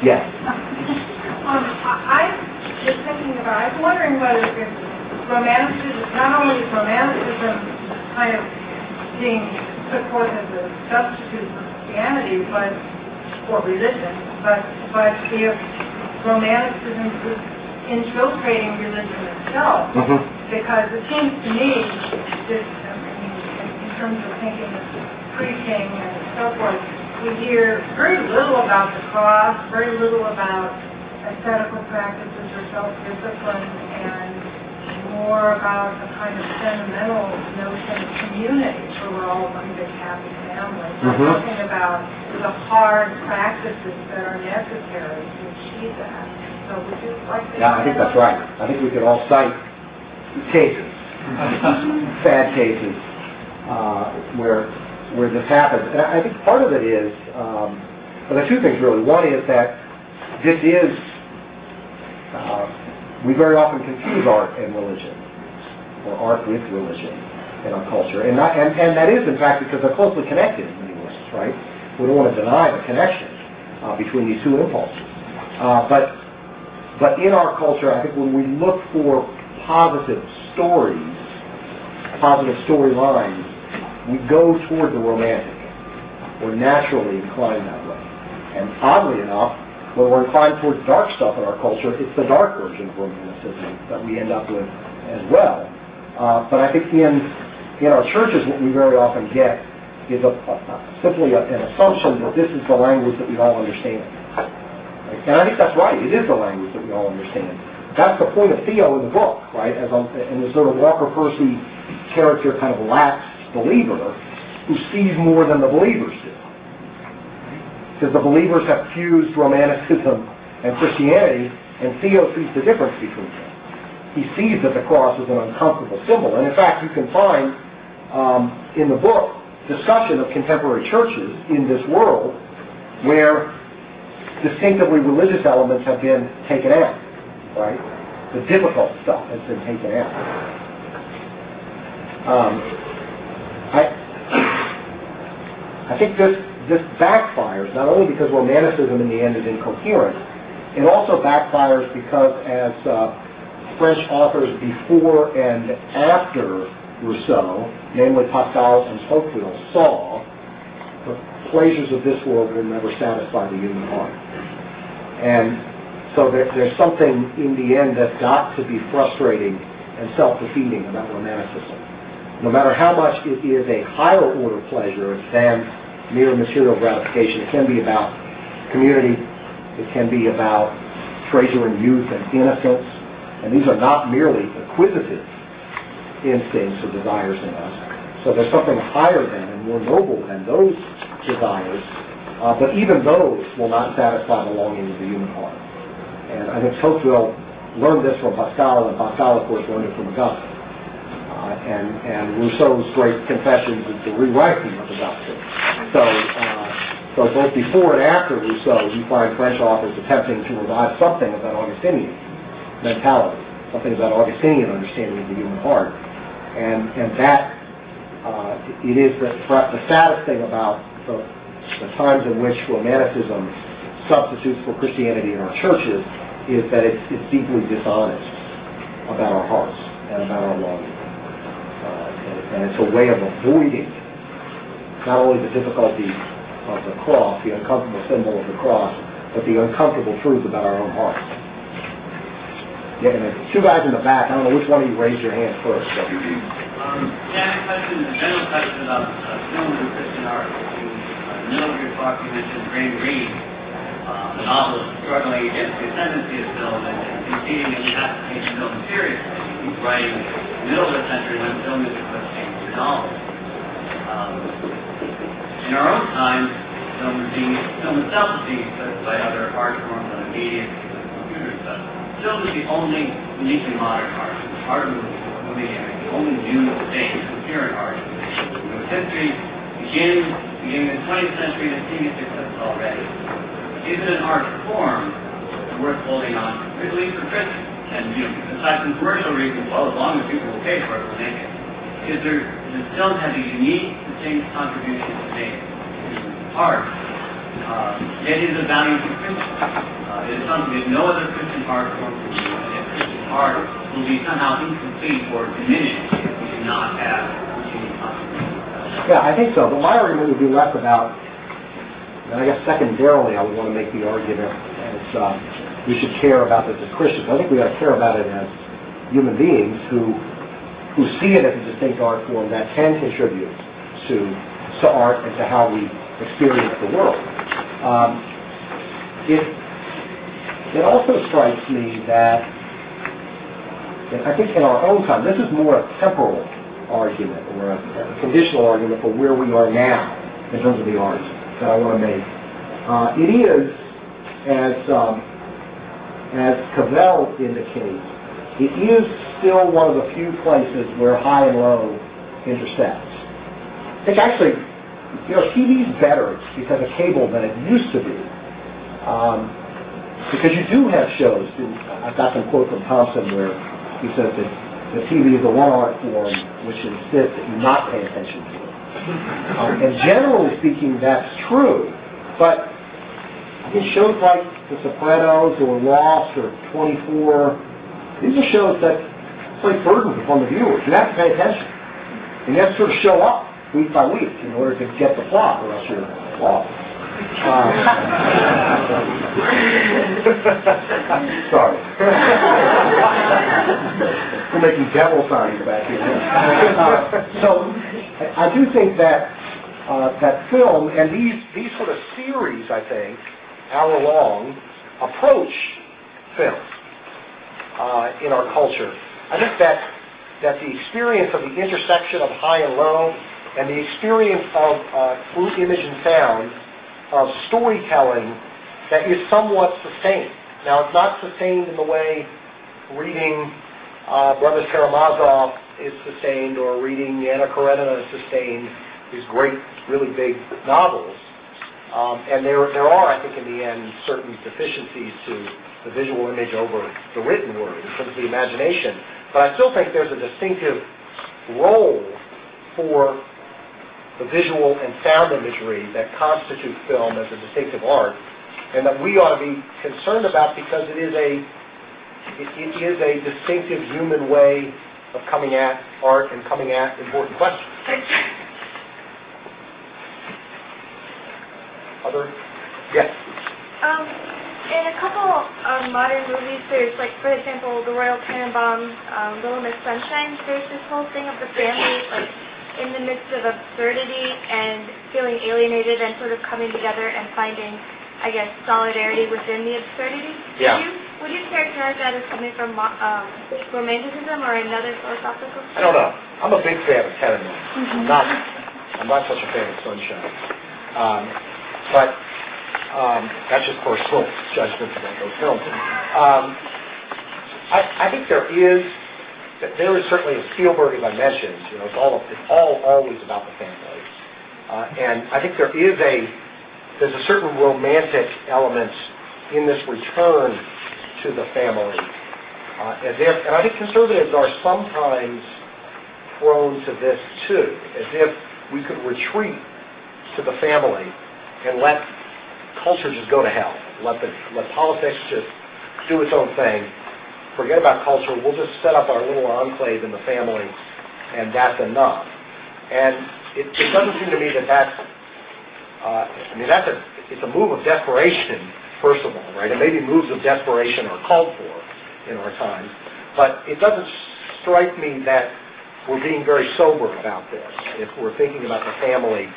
Yes. I was thinking about, I was wondering whether romanticism, not only is romanticism kind of being put forth as a substitute for Christianity, but for religion, but if romanticism is infiltrating religion itself, because it seems to me, in terms of thinking of preaching and so forth, we hear very little about the cross, very little about ascetical practices or self-discipline, and more about a kind of sentimental notion of community, where we're all one big happy family. We're talking about the hard practices that are necessary to achieve that. So would you like to? Yeah, I think that's right. I think we could all cite cases, sad cases, where this happens. And I think part of it is, well, there are two things really. One is that this is, we very often confuse art and religion, or art with religion in our culture. And that is, in fact, because they're closely connected in many ways, right? We don't want to deny the connection between these two impulses. But in our culture, I think when we look for positive stories, positive storylines, we go toward the romantic. We're naturally inclined that way. And oddly enough, when we're inclined towards dark stuff in our culture, it's the dark version of romanticism that we end up with as well. But I think in our churches, what we very often get is simply an assumption that this is the language that we all understand. Right? And I think that's right. It is the language that we all understand. That's the point of Theo in the book, right? And the sort of Walker Percy character, kind of lapsed believer who sees more than the believers do. Because the believers have fused Romanticism and Christianity, and Theo sees the difference between them. He sees that the cross is an uncomfortable symbol. And in fact, you can find in the book discussion of contemporary churches in this world where distinctively religious elements have been taken out, right? The difficult stuff has been taken out. I think this backfires, not only because Romanticism in the end is incoherent, it also backfires because as French authors before and after Rousseau, namely Pascal and Tocqueville, saw, the pleasures of this world will never satisfy the human heart. And so there's something in the end that's got to be frustrating and self-defeating about Romanticism. No matter how much it is a higher order pleasure than mere material gratification, it can be about community, it can be about treasure and youth and innocence, and these are not merely acquisitive instincts or desires in us. So there's something higher than and more noble than those desires, but even those will not satisfy the longing of the human heart. And I think Tocqueville learned this from Pascal, and Pascal, of course, learned it from Augustine. And Rousseau's great Confessions is the rewriting of Augustine. So both before and after Rousseau, you find French authors attempting to revive something of that Augustinian mentality, something of that Augustinian understanding of the human heart. And that it is perhaps the saddest thing about the times in which Romanticism substitutes for Christianity in our churches is that it's deeply dishonest about our hearts and about our longing. And it's a way of avoiding not only the difficulty of the cross, the uncomfortable symbol of the cross, but the uncomfortable truth about our own hearts. Yeah, and there's two guys in the back. I don't know which one of you raised your hand first. So. Yeah, a general question about film and Christian art. In the middle of your talk, you mentioned Graham Greene, the novelist struggling against the ascendancy of film and conceding that you have to take film seriously. He's writing in the middle of the century when film music was changed to novels. In our own time, film itself is being expressed by other art forms on the media, computer stuff. Film is the only uniquely modern art of the medium, the only new thing, appearing art. With history beginning in the 20th century and seeing its success already. Is it an art form worth holding on to, at least for Christians? And aside from commercial reasons, well, as long as people will pay for it, we'll make it. Does film have a unique, distinct contribution to make to art? Yet is it valued to Christians? It is something that no other Christian art form will do, and if Christian art will be somehow incomplete or diminished if we do not have this unique contribution. Yeah, I think so. But my argument would be less about, and I guess secondarily I would want to make the argument as we should care about this as Christians. I think we ought to care about it as human beings who see it as a distinct art form that can contribute to art and to how we experience the world. It also strikes me that, I think in our own time, this is more a temporal argument or a conditional argument for where we are now in terms of the arts that I want to make. It is, as Cavell indicates, it is still one of the few places where high and low intersect. I think actually, TV's better because of cable than it used to be. Because you do have shows, I've got some quote from Thompson where he says that the TV is the one art form which insists that you not pay attention to it. And generally speaking, that's true. But I think shows like The Sopranos or Lost or 24, these are shows that place burdens upon the viewers. You have to pay attention. And you have to sort of show up week by week in order to get the plot, or else you're lost. Sorry. We're making devil signs back here. So I do think that that film and these sort of series, I think, hour long, approach film in our culture. I think that the experience of the intersection of high and low and the experience of through image and sound of storytelling that is somewhat sustained. Now, it's not sustained in the way reading Brothers Karamazov is sustained or reading Anna Karenina is sustained, these great, really big novels. And there are, I think, in the end, certain deficiencies to the visual image over the written word in terms of the imagination. But I still think there's a distinctive role for the visual and sound imagery that constitute film as a distinctive art, and that we ought to be concerned about because it is a distinctive human way of coming at art and coming at important questions. Other? Yes? In a couple modern movies, there's, like, for example, The Royal Tenenbaums, Little Miss Sunshine, there's this whole thing of the family, like, in the midst of absurdity and feeling alienated and sort of coming together and finding, I guess, solidarity within the absurdity. Yeah. Would you characterize that as coming from romanticism or another philosophical? I don't know. I'm a big fan of Tenenbaum. I'm not such a fan of Sunshine. But that's just personal judgment about those films. I think there is certainly a Spielberg, as I mentioned. It's all always about the family, and I think there's a certain romantic element in this return to the family, and I think conservatives are sometimes prone to this too, as if we could retreat to the family and let culture just go to hell. Let politics just do its own thing. Forget about culture. We'll just set up our little enclave in the family, and that's enough. And it doesn't seem to me that's it's a move of desperation, first of all, right? And maybe moves of desperation are called for in our times, but it doesn't strike me that we're being very sober about this. If we're thinking about the family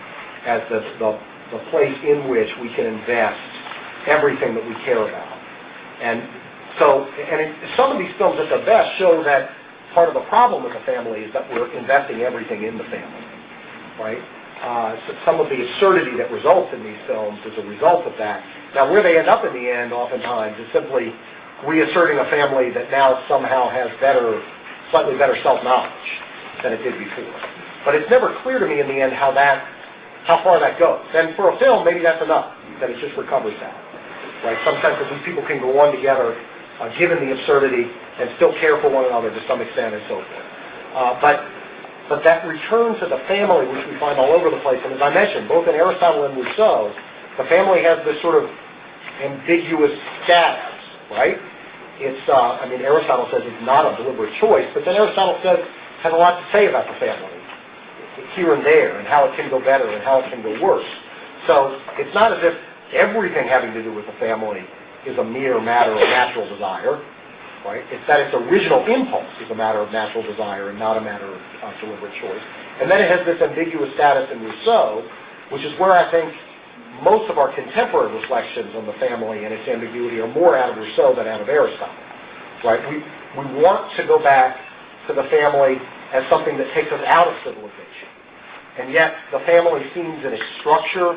as the place in which we can invest everything that we care about. And some of these films at their best show that part of the problem with the family is that we're investing everything in the family, right? So some of the absurdity that results in these films is a result of that. Now, where they end up in the end, oftentimes, is simply reasserting a family that now somehow has slightly better self-knowledge than it did before. But it's never clear to me in the end how far that goes. And for a film, maybe that's enough, that it just recovers that. Right? Sometimes that these people can go on together, given the absurdity, and still care for one another to some extent and so forth. But that return to the family, which we find all over the place, and as I mentioned, both in Aristotle and Rousseau, the family has this sort of ambiguous status, right? Aristotle says it's not a deliberate choice, but then Aristotle has a lot to say about the family, here and there, and how it can go better and how it can go worse. So it's not as if everything having to do with the family is a mere matter of natural desire, right? It's that its original impulse is a matter of natural desire and not a matter of deliberate choice. And then it has this ambiguous status in Rousseau, which is where I think most of our contemporary reflections on the family and its ambiguity are more out of Rousseau than out of Aristotle, right? We want to go back to the family as something that takes us out of civilization. And yet the family seems in its structure,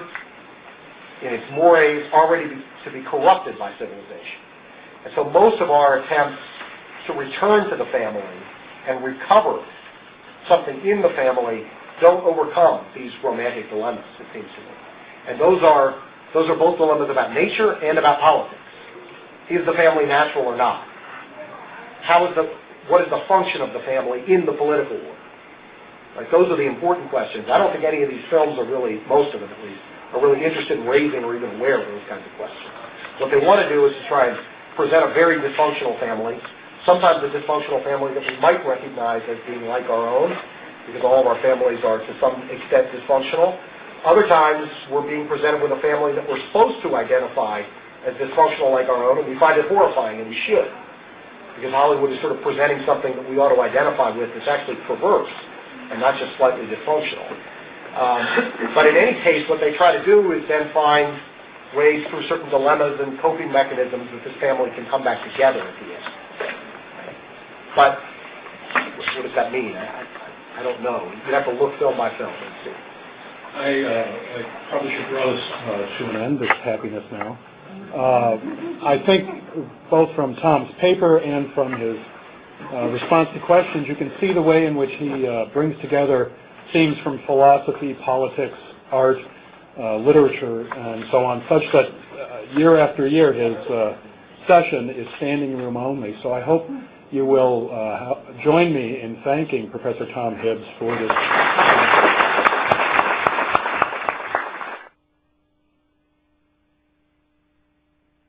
in its mores, already to be corrupted by civilization. And so most of our attempts to return to the family and recover something in the family don't overcome these romantic dilemmas, it seems to me. And those are both dilemmas about nature and about politics. Is the family natural or not? What is the function of the family in the political order? Like, those are the important questions. I don't think any of these films are really, most of them at least, are really interested in raising or even aware of those kinds of questions. What they want to do is to try and present a very dysfunctional family, sometimes a dysfunctional family that we might recognize as being like our own, because all of our families are to some extent dysfunctional. Other times, we're being presented with a family that we're supposed to identify as dysfunctional like our own, and we find it horrifying, and we should. Because Hollywood is sort of presenting something that we ought to identify with that's actually perverse, and not just slightly dysfunctional. But in any case, what they try to do is then find raised through certain dilemmas and coping mechanisms that this family can come back together at the end. But what does that mean? I don't know. You'd have to look film by film and see. I probably should draw this to an end, this happiness now. I think both from Tom's paper and from his response to questions, you can see the way in which he brings together themes from philosophy, politics, art, literature, and so on, such that year after year his session is standing room only. So I hope you will join me in thanking Professor Tom Hibbs for this.